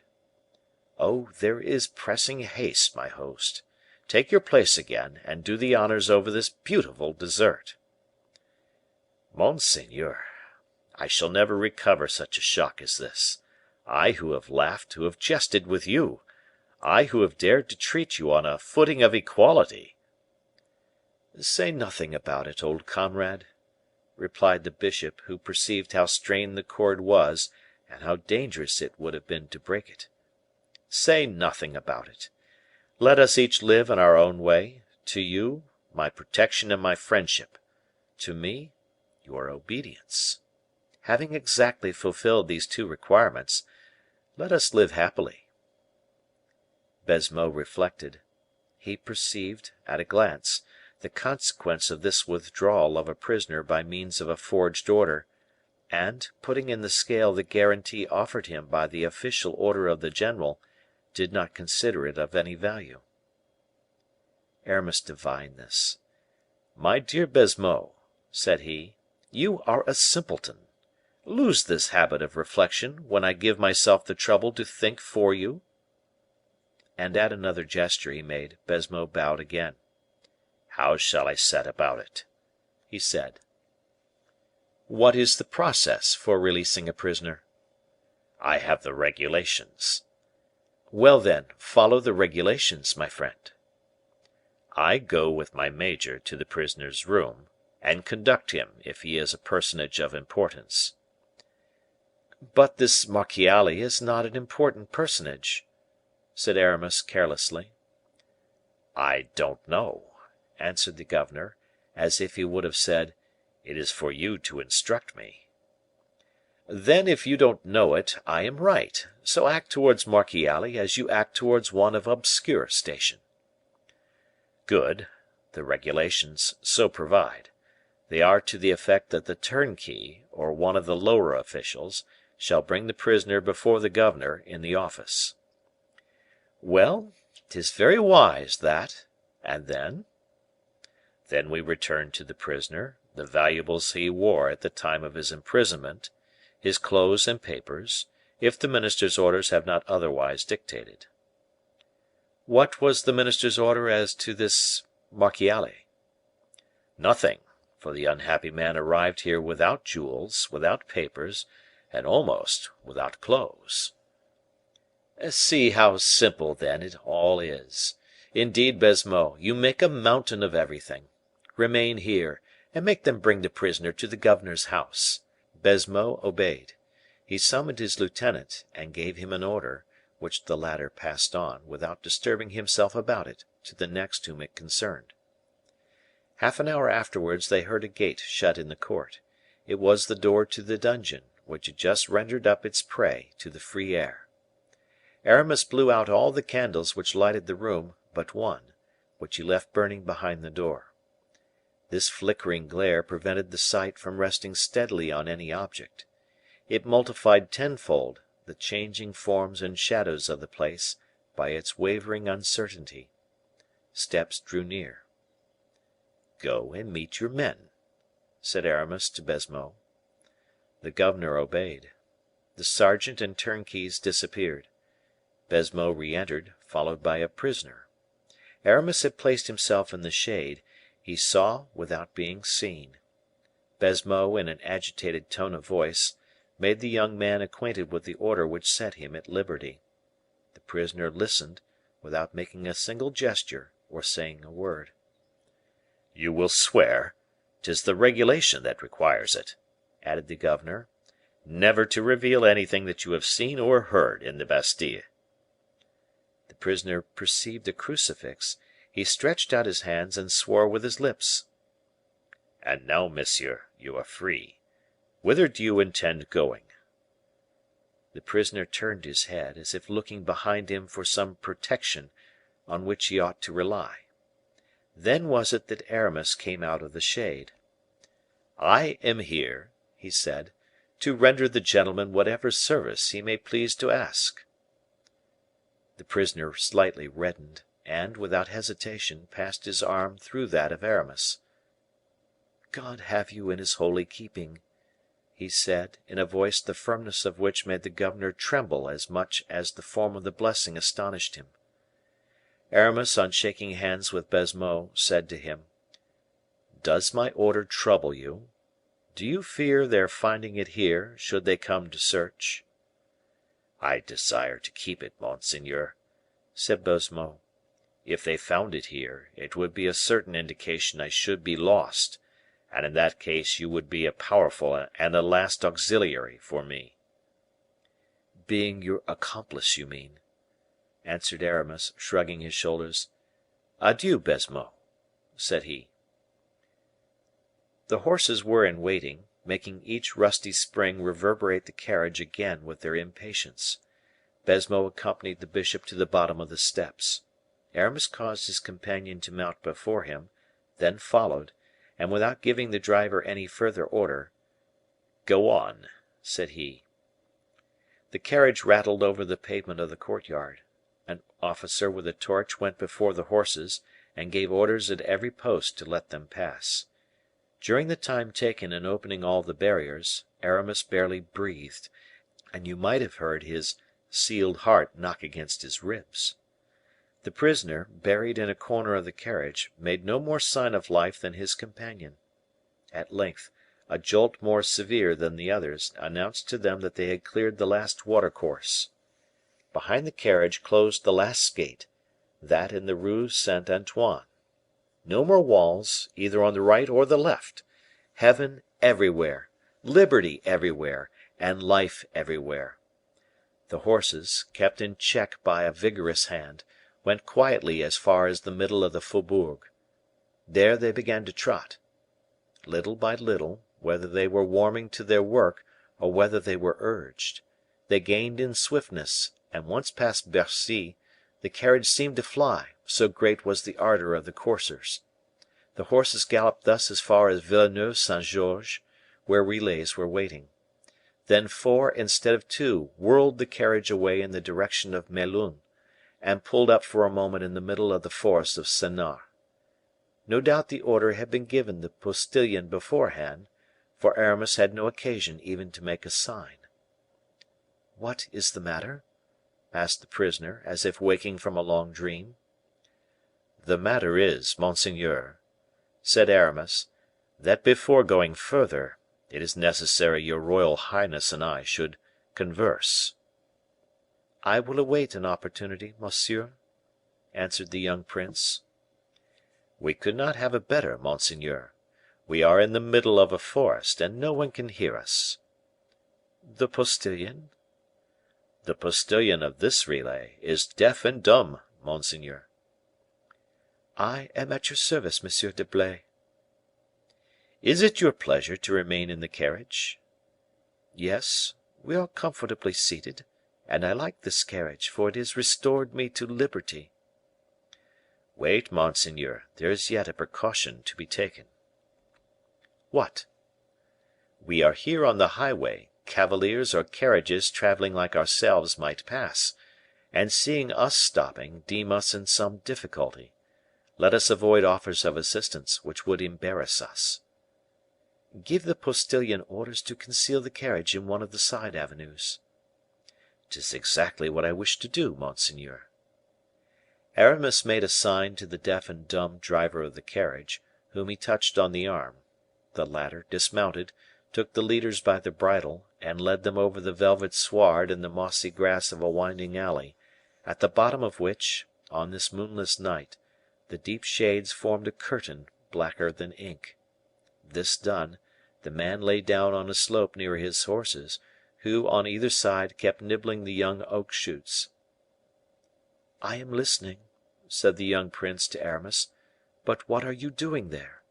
"Oh, there is pressing haste, my host. take your place again, and do the honors over this beautiful dessert." "Monseigneur, I shall never recover such a shock as this. I who have laughed, who have jested with you, I who have dared to treat you on a footing of equality." "Say nothing about it, old comrade," replied the bishop, who perceived how strained the cord was, and how dangerous it would have been to break it. "Say nothing about it. Let us each live in our own way; to you, my protection and my friendship; to me, your obedience. Having exactly fulfilled these two requirements, let us live happily." Baisemeaux reflected. He perceived, at a glance, the consequence of this withdrawal of a prisoner by means of a forged order, and, putting in the scale the guarantee offered him by the official order of the general, did not consider it of any value. Aramis divined this. "My dear Baisemeaux," said he, "you are a simpleton. Lose this habit of reflection when I give myself the trouble to think for you." And at another gesture he made, Baisemeaux bowed again. "How shall I set about it?" he said. "What is the process for releasing a prisoner?" "I have the regulations." "Well, then, follow the regulations, my friend." "I go with my major to the prisoner's room, and conduct him, if he is a personage of importance." "But this Marchiali is not an important personage," said Aramis, carelessly. "I don't know," answered the governor, as if he would have said, "It is for you to instruct me." "Then, if you don't know it, I am right; so act towards Marchiali as you act towards one of obscure station." "Good; the regulations so provide. They are to the effect that the turnkey, or one of the lower officials, shall bring the prisoner before the governor in the office." "Well, 'tis very wise, that. And then?" "Then we return to the prisoner the valuables he wore at the time of his imprisonment, his clothes and papers, if the minister's orders have not otherwise dictated." "What was the minister's order as to this Marchiali?" "Nothing, for the unhappy man arrived here without jewels, without papers, and almost without clothes." "See how simple, then, it all is. Indeed, Baisemeaux, you make a mountain of everything. Remain here, and make them bring the prisoner to the governor's house." Baisemeaux obeyed. He summoned his lieutenant, and gave him an order, which the latter passed on, without disturbing himself about it, to the next whom it concerned. Half an hour afterwards they heard a gate shut in the court. It was the door to the dungeon, which had just rendered up its prey to the free air. Aramis blew out all the candles which lighted the room but one, which he left burning behind the door. This flickering glare prevented the sight from resting steadily on any object. It multiplied tenfold the changing forms and shadows of the place by its wavering uncertainty. Steps drew near. "Go and meet your men," said Aramis to Baisemeaux. The governor obeyed. The sergeant and turnkeys disappeared. Baisemeaux re entered, followed by a prisoner. Aramis had placed himself in the shade; he saw without being seen. Baisemeaux, in an agitated tone of voice, made the young man acquainted with the order which set him at liberty. The prisoner listened, without making a single gesture or saying a word. "You will swear 'tis the regulation that requires it," added the governor, "never to reveal anything that you have seen or heard in the Bastile." The prisoner perceived a crucifix; he stretched out his hands and swore with his lips. "And now, monsieur, you are free. Whither do you intend going?" The prisoner turned his head, as if looking behind him for some protection on which he ought to rely. Then was it that Aramis came out of the shade. "I am here," he said, "to render the gentleman whatever service he may please to ask." The prisoner slightly reddened, and, without hesitation, passed his arm through that of Aramis. "God have you in his holy keeping," he said, in a voice the firmness of which made the governor tremble as much as the form of the blessing astonished him. Aramis, on shaking hands with Baisemeaux, said to him, "Does my order trouble you? Do you fear their finding it here, should they come to search?" "I desire to keep it, monseigneur," said Baisemeaux. "If they found it here, it would be a certain indication I should be lost, and in that case you would be a powerful and a last auxiliary for me." "Being your accomplice, you mean," answered Aramis, shrugging his shoulders. "Adieu, Baisemeaux," said he. The horses were in waiting, making each rusty spring reverberate the carriage again with their impatience. Baisemeaux accompanied the bishop to the bottom of the steps. Aramis caused his companion to mount before him, then followed, and without giving the driver any further order, "Go on," said he. The carriage rattled over the pavement of the courtyard. An officer with a torch went before the horses, and gave orders at every post to let them pass. During the time taken in opening all the barriers, Aramis barely breathed, and you might have heard his sealed heart knock against his ribs. The prisoner, buried in a corner of the carriage, made no more sign of life than his companion. At length, a jolt more severe than the others announced to them that they had cleared the last watercourse. Behind the carriage closed the last gate, that in the Rue Saint Antoine. No more walls, either on the right or the left. Heaven everywhere, liberty everywhere, and life everywhere. The horses, kept in check by a vigorous hand, went quietly as far as the middle of the faubourg. There they began to trot. Little by little, whether they were warming to their work, or whether they were urged, they gained in swiftness, and once past Bercy, the carriage seemed to fly, so great was the ardor of the coursers. The horses galloped thus as far as Villeneuve Saint Georges, where relays were waiting. Then 4 instead of 2 whirled the carriage away in the direction of Melun, and pulled up for a moment in the middle of the forest of Senart. No doubt the order had been given the postilion beforehand, for Aramis had no occasion even to make a sign. "What is the matter?" asked the prisoner, as if waking from a long dream. "The matter is, monseigneur," said Aramis, "that before going further, it is necessary your royal highness and I should converse." "I will await an opportunity, monsieur," answered the young prince. "We could not have a better, monseigneur. We are in the middle of a forest, and no one can hear us." "The postilion?" "The postilion of this relay is deaf and dumb, monseigneur." "I am at your service, Monsieur d'Herblay." "Is it your pleasure to remain in the carriage?" "Yes, we are comfortably seated, and I like this carriage, for it has restored me to liberty." "Wait, monseigneur, there is yet a precaution to be taken." "What?" "We are here on the highway; cavaliers or carriages traveling like ourselves might pass, and seeing us stopping, deem us in some difficulty. Let us avoid offers of assistance, which would embarrass us." "Give the postilion orders to conceal the carriage in one of the side avenues." "'Tis exactly what I wish to do, monseigneur." Aramis made a sign to the deaf and dumb driver of the carriage, whom he touched on the arm. The latter dismounted, took the leaders by the bridle, and led them over the velvet sward and the mossy grass of a winding alley, at the bottom of which, on this moonless night, the deep shades formed a curtain blacker than ink. This done, the man lay down on a slope near his horses, who on either side kept nibbling the young oak shoots. "I am listening," said the young prince to Aramis; "but what are you doing there?"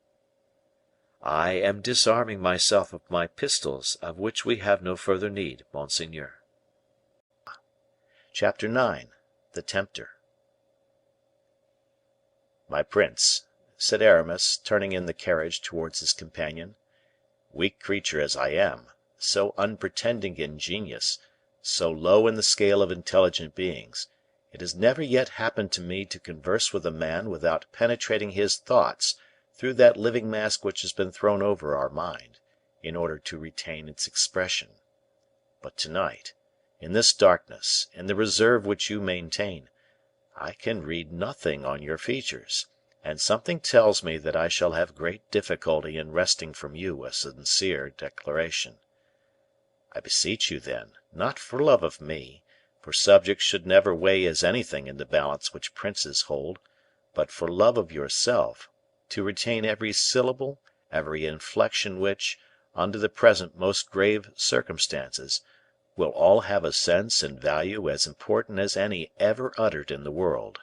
"I am disarming myself of my pistols, of which we have no further need, monseigneur." Chapter 9. The Tempter. "My prince," said Aramis, turning in the carriage towards his companion, "weak creature as I am, so unpretending in genius, so low in the scale of intelligent beings, it has never yet happened to me to converse with a man without penetrating his thoughts through that living mask which has been thrown over our mind, in order to retain its expression. But to night, in this darkness, in the reserve which you maintain, I can read nothing on your features, and something tells me that I shall have great difficulty in wresting from you a sincere declaration. I beseech you, then, not for love of me, for subjects should never weigh as anything in the balance which princes hold, but for love of yourself, to retain every syllable, every inflection which, under the present most grave circumstances, will all have a sense and value as important as any ever uttered in the world."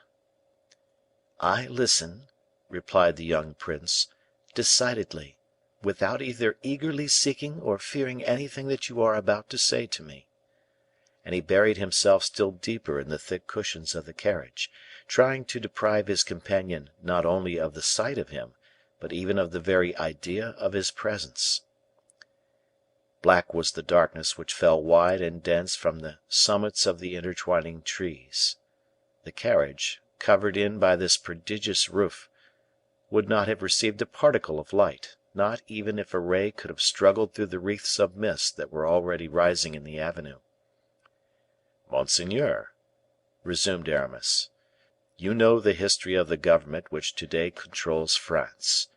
"I listen," replied the young prince, "decidedly, without either eagerly seeking or fearing anything that you are about to say to me." And he buried himself still deeper in the thick cushions of the carriage, trying to deprive his companion not only of the sight of him, but even of the very idea of his presence. Black was the darkness which fell wide and dense from the summits of the intertwining trees. The carriage, covered in by this prodigious roof, would not have received a particle of light, not even if a ray could have struggled through the wreaths of mist that were already rising in the avenue. "Monseigneur," resumed Aramis, "you know the history of the government which today controls France.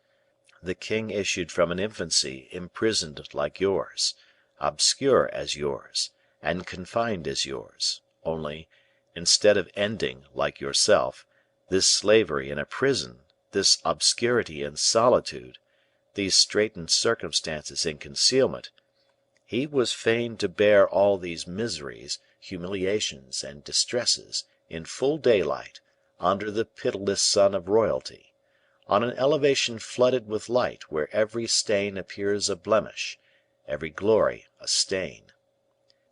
The king issued from an infancy imprisoned like yours, obscure as yours, and confined as yours; only, instead of ending, like yourself, this slavery in a prison, this obscurity in solitude, these straitened circumstances in concealment, he was fain to bear all these miseries, humiliations, and distresses, in full daylight, under the pitiless sun of royalty, on an elevation flooded with light, where every stain appears a blemish, every glory a stain.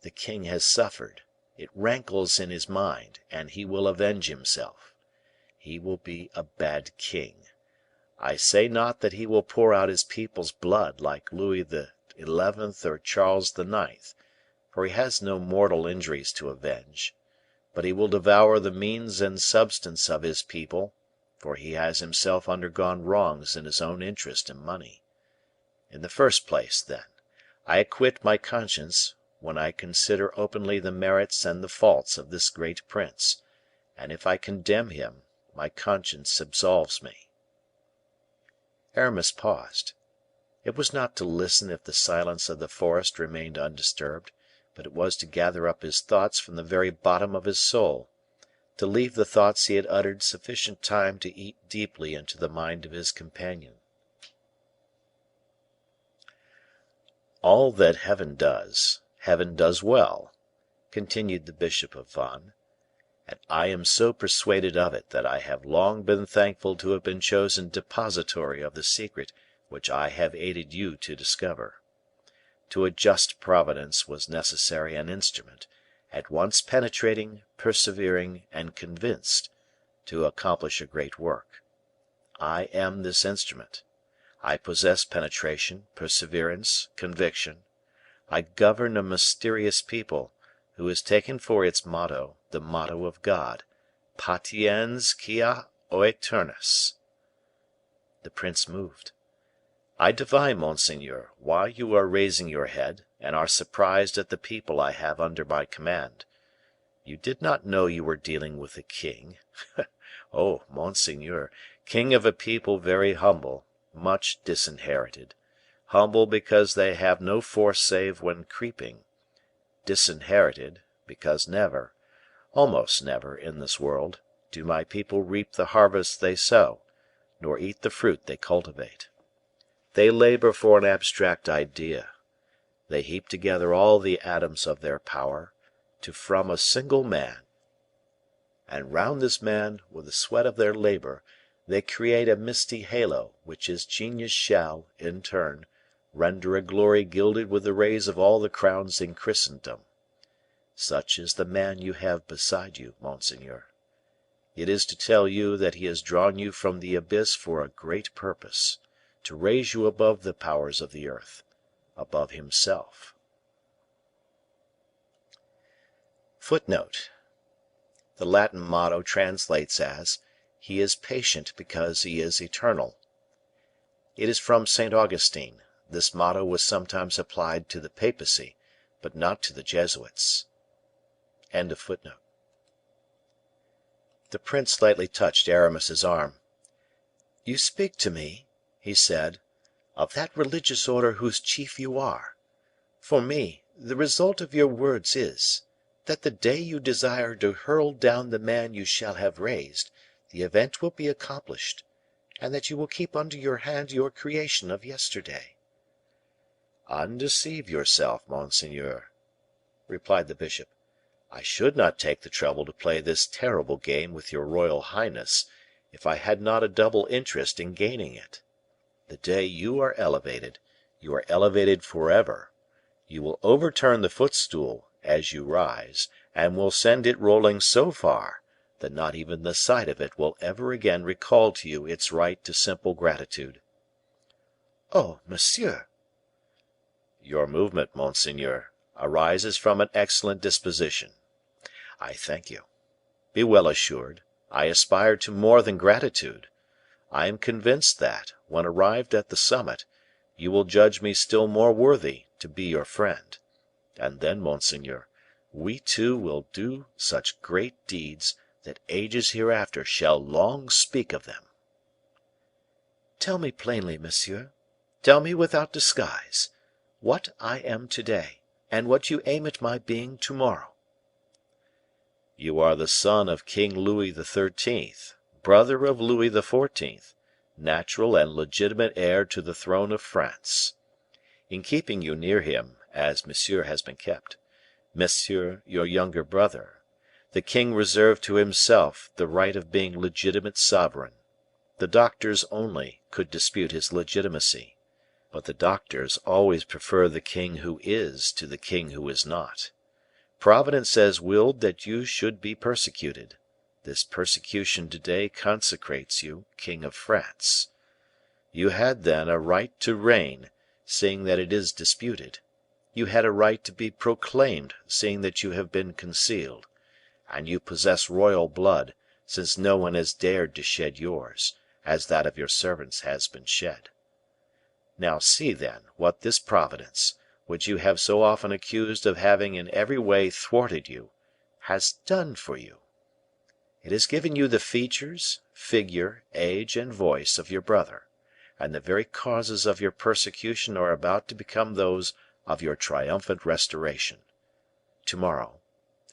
The king has suffered, it rankles in his mind, and he will avenge himself. He will be a bad king. I say not that he will pour out his people's blood like Louis XI. or Charles IX., for he has no mortal injuries to avenge, but he will devour the means and substance of his people, for he has himself undergone wrongs in his own interest and money. In the first place, then, I acquit my conscience when I consider openly the merits and the faults of this great prince, and if I condemn him, my conscience absolves me." Aramis paused. It was not to listen if the silence of the forest remained undisturbed, but it was to gather up his thoughts from the very bottom of his soul, to leave the thoughts he had uttered sufficient time to eat deeply into the mind of his companion. "All that Heaven does well," continued the bishop of Vannes, "and I am so persuaded of it that I have long been thankful to have been chosen depository of the secret which I have aided you to discover. To a just providence was necessary an instrument, at once penetrating, persevering, and convinced, to accomplish a great work. I am this instrument. I possess penetration, perseverance, conviction. I govern a mysterious people, who has taken for its motto the motto of God, Patiens quia oeternus." The prince moved. "I divine, monseigneur, why you are raising your head, and are surprised at the people I have under my command. You did not know you were dealing with a king. Oh, monseigneur, king of a people very humble, much disinherited; humble because they have no force save when creeping; disinherited, because never, almost never, in this world, do my people reap the harvest they sow, nor eat the fruit they cultivate. They labor for an abstract idea; they heap together all the atoms of their power, to from a single man, and round this man, with the sweat of their labor, they create a misty halo, which his genius shall, in turn, render a glory gilded with the rays of all the crowns in Christendom. Such is the man you have beside you, monseigneur. It is to tell you that he has drawn you from the abyss for a great purpose, to raise you above the powers of the earth, above himself." [Footnote: The Latin motto translates as, "He is patient because he is eternal." It is from St. Augustine. This motto was sometimes applied to the papacy, but not to the Jesuits. The The prince lightly touched Aramis's arm. "You speak to me," he said, "of that religious order whose chief you are. For me, the result of your words is, that the day you desire to hurl down the man you shall have raised, the event will be accomplished, and that you will keep under your hand your creation of yesterday." "Undeceive yourself, monseigneur," replied the bishop. "I should not take the trouble to play this terrible game with your royal highness, if I had not a double interest in gaining it. The day you are elevated forever. You will overturn the footstool as you rise, and will send it rolling so far, that not even the sight of it will ever again recall to you its right to simple gratitude." "Oh, monsieur!" "Your movement, monseigneur, arises from an excellent disposition. I thank you. Be well assured, I aspire to more than gratitude. I am convinced that, when arrived at the summit, you will judge me still more worthy to be your friend. And then, monseigneur, we two will do such great deeds that ages hereafter shall long speak of them." "Tell me plainly, monsieur, tell me without disguise, what I am to day, and what you aim at my being to morrow." "You are the son of King Louis XIII., brother of Louis XIV., natural and legitimate heir to the throne of France. In keeping you near him, as Monsieur has been kept, Monsieur, your younger brother, the king reserved to himself the right of being legitimate sovereign. The doctors only could dispute his legitimacy, but the doctors always prefer the king who is to the king who is not. Providence has willed that you should be persecuted. This persecution today consecrates you king of France. You had, then, a right to reign, seeing that it is disputed. You had a right to be proclaimed, seeing that you have been concealed. And you possess royal blood, since no one has dared to shed yours, as that of your servants has been shed. Now see, then, what this Providence, which you have so often accused of having in every way thwarted you, has done for you. It has given you the features, figure, age, and voice of your brother, and the very causes of your persecution are about to become those of your triumphant restoration. Tomorrow,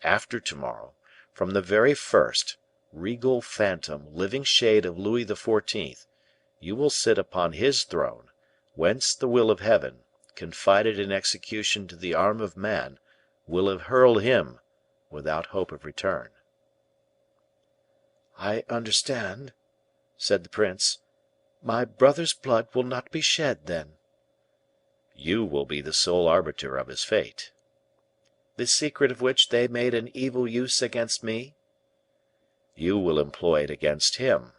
after tomorrow, from the very first, regal phantom, living shade of Louis XIV., you will sit upon his throne, whence the will of Heaven, confided in execution to the arm of man, will have hurled him without hope of return." "I understand," said the prince. "My brother's blood will not be shed, then." "You will be the sole arbiter of his fate." "The secret of which they made an evil use against me?" "You will employ it against him.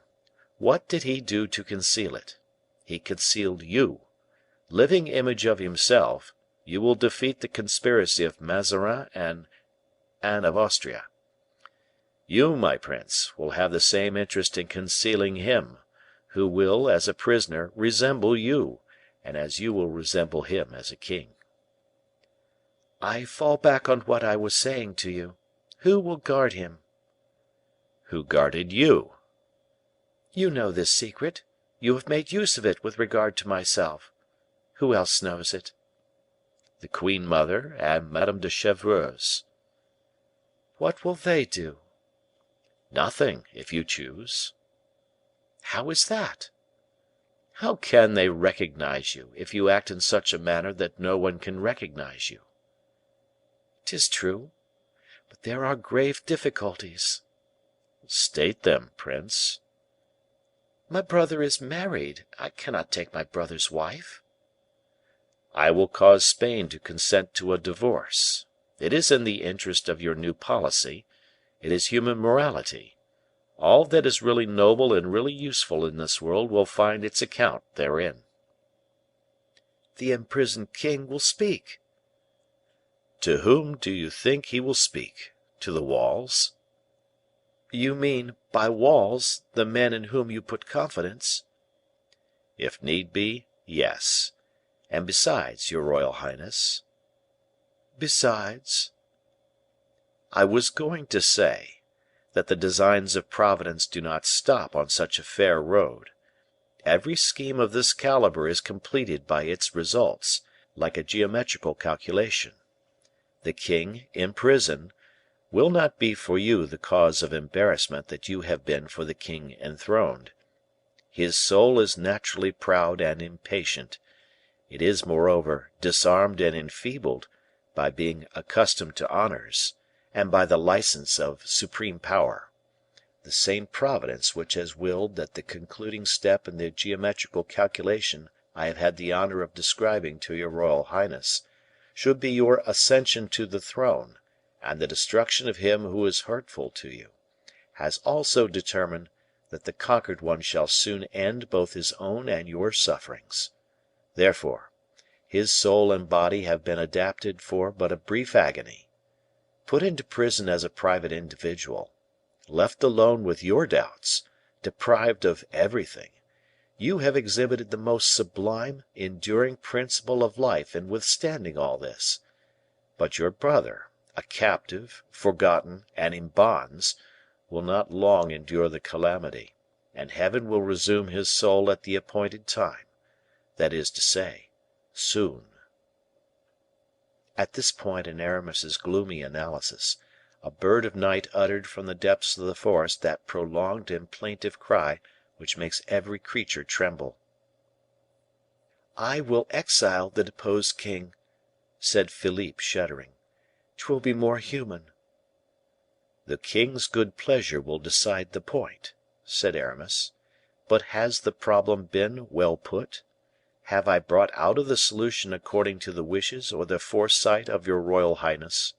What did he do to conceal it? He concealed you. Living image of himself, you will defeat the conspiracy of Mazarin and Anne of Austria. You, my prince, will have the same interest in concealing him, who will, as a prisoner, resemble you, and as you will resemble him as a king." "I fall back on what I was saying to you. Who will guard him?" "Who guarded you?" "You know this secret; you have made use of it with regard to myself. Who else knows it?" "The queen mother and Madame de Chevreuse." "What will they do?" "Nothing, if you choose." "How is that?" "How can they recognize you, if you act in such a manner that no one can recognize you?" "'Tis true, but there are grave difficulties." "State them, prince." "My brother is married; I cannot take my brother's wife." "I will cause Spain to consent to a divorce. It is in the interest of your new policy, it is human morality. All that is really noble and really useful in this world will find its account therein." "The imprisoned king will speak." "To whom do you think he will speak? To the walls?" "You mean, by walls, the men in whom you put confidence?" "If need be, yes. And besides, your royal highness." "Besides?" "I was going to say, that the designs of Providence do not stop on such a fair road. Every scheme of this caliber is completed by its results, like a geometrical calculation. The king, in prison, will not be for you the cause of embarrassment that you have been for the king enthroned. His soul is naturally proud and impatient. It is, moreover, disarmed and enfeebled by being accustomed to honors, and by the license of supreme power. The same Providence which has willed that the concluding step in the geometrical calculation I have had the honor of describing to your royal highness, should be your ascension to the throne, and the destruction of him who is hurtful to you, has also determined that the conquered one shall soon end both his own and your sufferings. Therefore, his soul and body have been adapted for but a brief agony. Put into prison as a private individual, left alone with your doubts, deprived of everything, you have exhibited the most sublime, enduring principle of life in withstanding all this. But your brother, a captive, forgotten, and in bonds, will not long endure the calamity, and Heaven will resume his soul at the appointed time, that is to say, soon." At this point in Aramis's gloomy analysis, a bird of night uttered from the depths of the forest that prolonged and plaintive cry which makes every creature tremble. "I will exile the deposed king," said Philippe, shuddering. "'Twill be more human." "The king's good pleasure will decide the point," said Aramis. "But has the problem been well put? Have I brought out of the solution according to the wishes or the foresight of your royal highness?"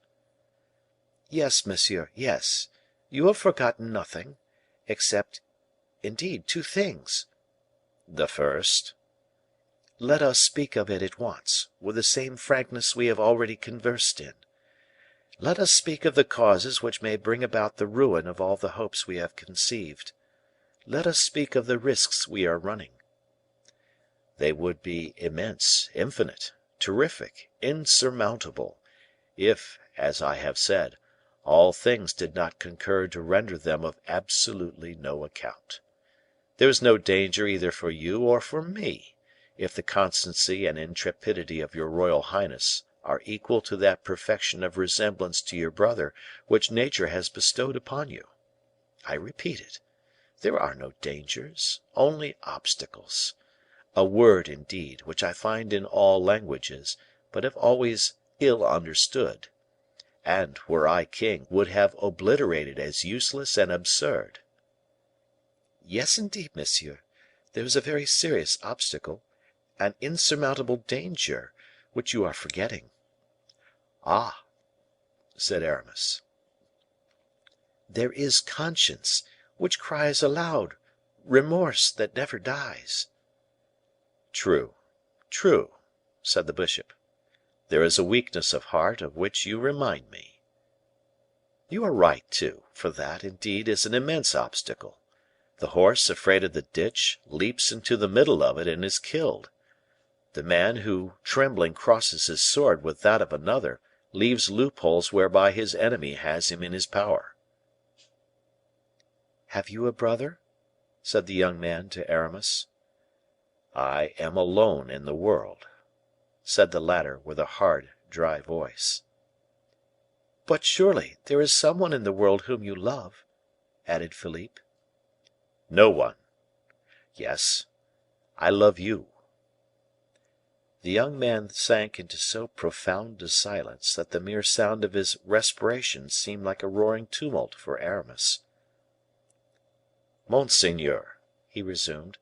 "Yes, monsieur, yes. You have forgotten nothing, except, indeed, two things." "The first?" "Let us speak of it at once, with the same frankness we have already conversed in. Let us speak of the causes which may bring about the ruin of all the hopes we have conceived. Let us speak of the risks we are running." "They would be immense, infinite, terrific, insurmountable, if, as I have said, all things did not concur to render them of absolutely no account. There is no danger either for you or for me, if the constancy and intrepidity of your royal highness are equal to that perfection of resemblance to your brother which nature has bestowed upon you. I repeat it, there are no dangers, only obstacles. A word, indeed, which I find in all languages, but have always ill understood, and, were I king, would have obliterated as useless and absurd." "Yes, indeed, monsieur, there is a very serious obstacle, an insurmountable danger, which you are forgetting." "Ah!" said Aramis. "There is conscience, which cries aloud, remorse that never dies." "True, true," said the bishop. "There is a weakness of heart of which you remind me." "You are right, too, for that, indeed, is an immense obstacle. The horse, afraid of the ditch, leaps into the middle of it and is killed. The man who, trembling, crosses his sword with that of another, leaves loopholes whereby his enemy has him in his power." "Have you a brother?" said the young man to Aramis. "I am alone in the world," said the latter with a hard, dry voice. "But surely there is some one in the world whom you love," added Philippe. "No one. Yes, I love you." The young man sank into so profound a silence that the mere sound of his respiration seemed like a roaring tumult for Aramis. "Monseigneur," he resumed,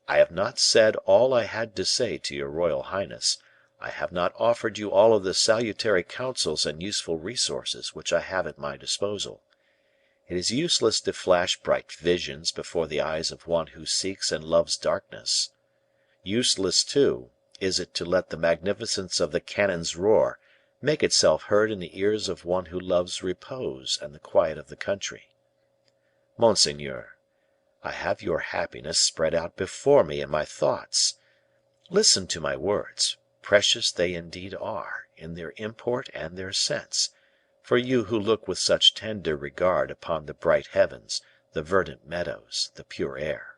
"I have not said all I had to say to your royal highness, I have not offered you all of the salutary counsels and useful resources which I have at my disposal. It is useless to flash bright visions before the eyes of one who seeks and loves darkness. Useless, too, is it to let the magnificence of the cannon's roar make itself heard in the ears of one who loves repose and the quiet of the country. Monseigneur, I have your happiness spread out before me in my thoughts. Listen to my words, precious they indeed are, in their import and their sense, for you who look with such tender regard upon the bright heavens, the verdant meadows, the pure air.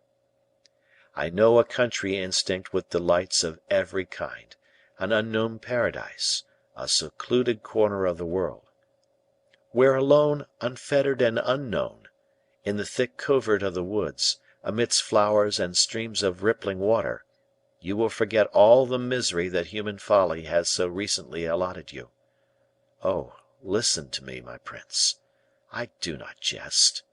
I know a country instinct with delights of every kind, an unknown paradise, a secluded corner of the world, where alone, unfettered and unknown, in the thick covert of the woods, amidst flowers and streams of rippling water, you will forget all the misery that human folly has so recently allotted you. Oh, listen to me, my prince. I do not jest.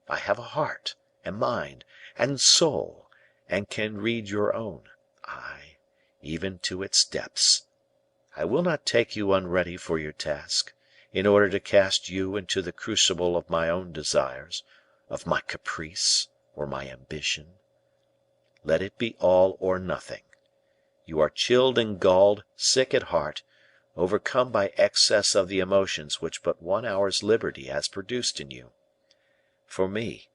I have a heart, and mind, and soul, and can read your own, ay, even to its depths. I will not take you unready for your task, in order to cast you into the crucible of my own desires, of my caprice, or my ambition. Let it be all or nothing. You are chilled and galled, sick at heart, overcome by excess of the emotions which but 1 hour's liberty has produced in you. For me,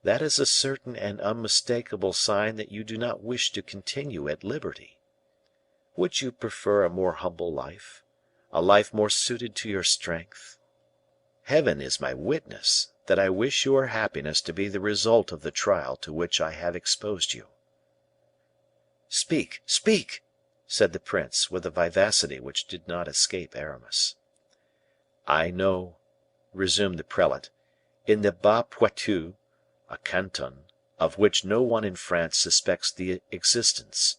that is a certain and unmistakable sign that you do not wish to continue at liberty. Would you prefer a more humble life, a life more suited to your strength? Heaven is my witness that I wish your happiness to be the result of the trial to which I have exposed you. Speak, speak, said the prince, with a vivacity which did not escape Aramis. I know, resumed the prelate, in the Bas Poitou, a canton, of which no one in France suspects the existence,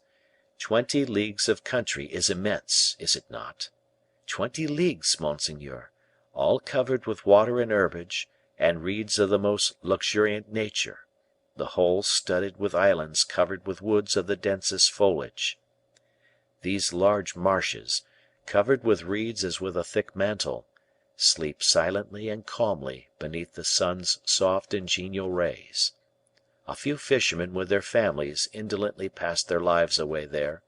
20 leagues of country is immense, is it not? 20 leagues, monseigneur, all covered with water and herbage, and reeds of the most luxuriant nature, the whole studded with islands covered with woods of the densest foliage. These large marshes, covered with reeds as with a thick mantle, sleep silently and calmly beneath the sun's soft and genial rays. A few fishermen with their families indolently pass their lives away there,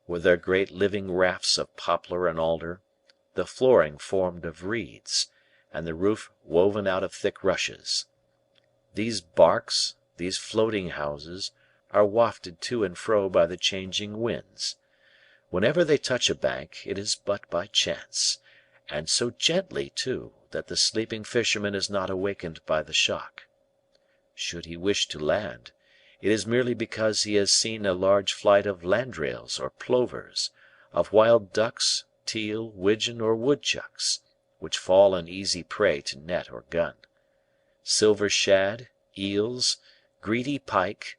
with their great living rafts of poplar and alder, the flooring formed of reeds, and the roof woven out of thick rushes. These barks, these floating houses, are wafted to and fro by the changing winds. Whenever they touch a bank, it is but by chance, and so gently, too, that the sleeping fisherman is not awakened by the shock. Should he wish to land, it is merely because he has seen a large flight of landrails or plovers, of wild ducks, teal, widgeon, or woodchucks, which fall an easy prey to net or gun. Silver shad, eels, greedy pike,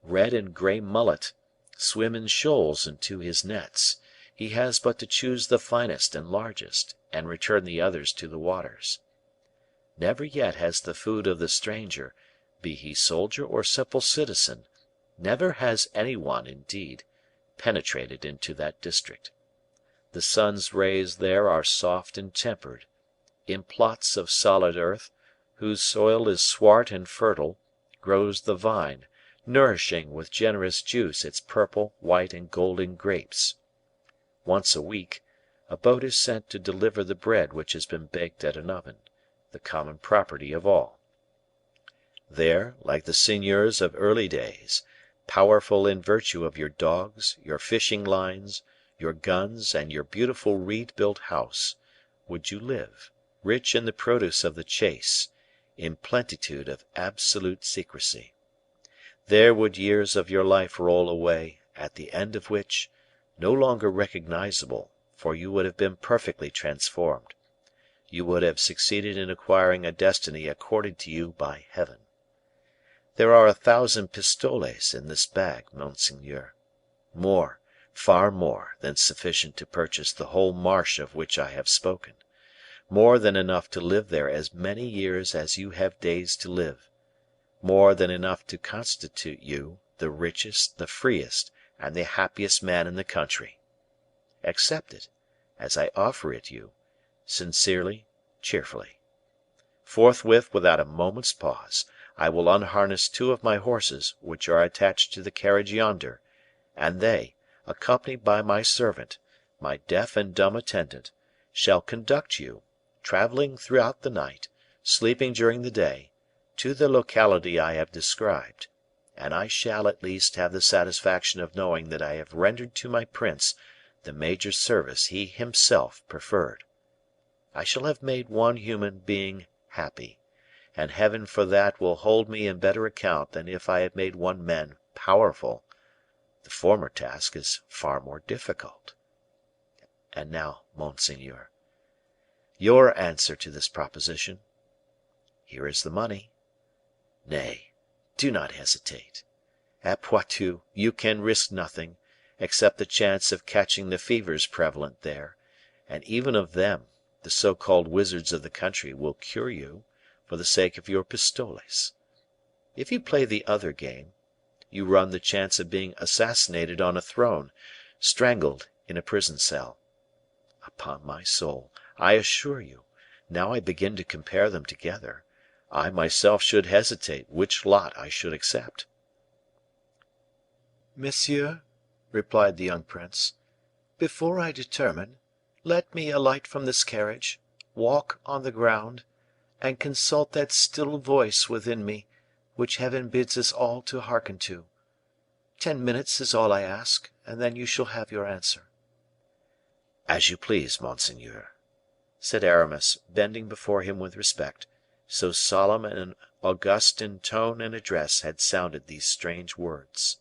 red and grey mullet, swim in shoals into his nets. He has but to choose the finest and largest, and return the others to the waters. Never yet has the food of the stranger, be he soldier or simple citizen, never has any one, indeed, penetrated into that district. The sun's rays there are soft and tempered. In plots of solid earth, whose soil is swart and fertile, grows the vine, nourishing with generous juice its purple, white, and golden grapes. Once a week, a boat is sent to deliver the bread which has been baked at an oven, the common property of all. There, like the seigneurs of early days, powerful in virtue of your dogs, your fishing lines, your guns, and your beautiful reed-built house, would you live, rich in the produce of the chase, in plenitude of absolute secrecy. There would years of your life roll away, at the end of which, no longer recognizable, for you would have been perfectly transformed, you would have succeeded in acquiring a destiny accorded to you by heaven. There are 1,000 pistoles in this bag, monseigneur, more, far more, than sufficient to purchase the whole marsh of which I have spoken, more than enough to live there as many years as you have days to live, more than enough to constitute you the richest, the freest, and the happiest man in the country. Accept it, as I offer it you, sincerely, cheerfully. Forthwith, without a moment's pause, I will unharness 2 of my horses, which are attached to the carriage yonder, and they, accompanied by my servant, my deaf and dumb attendant, shall conduct you, traveling throughout the night, sleeping during the day, to the locality I have described, and I shall at least have the satisfaction of knowing that I have rendered to my prince the major service he himself preferred. I shall have made one human being happy, and Heaven for that will hold me in better account than if I had made one man powerful. The former task is far more difficult. And now, monseigneur, your answer to this proposition. Here is the money. Nay, do not hesitate. At Poitou you can risk nothing, except the chance of catching the fevers prevalent there, and even of them, the so called wizards of the country will cure you, for the sake of your pistoles. If you play the other game, you run the chance of being assassinated on a throne, strangled in a prison cell. Upon my soul, I assure you, now I begin to compare them together, I myself should hesitate which lot I should accept." "Monsieur," replied the young prince, "before I determine, let me alight from this carriage, walk on the ground, and consult that still voice within me, which Heaven bids us all to hearken to. 10 minutes is all I ask, and then you shall have your answer." "As you please, monseigneur," said Aramis, bending before him with respect, so solemn and august in tone and address had sounded these strange words.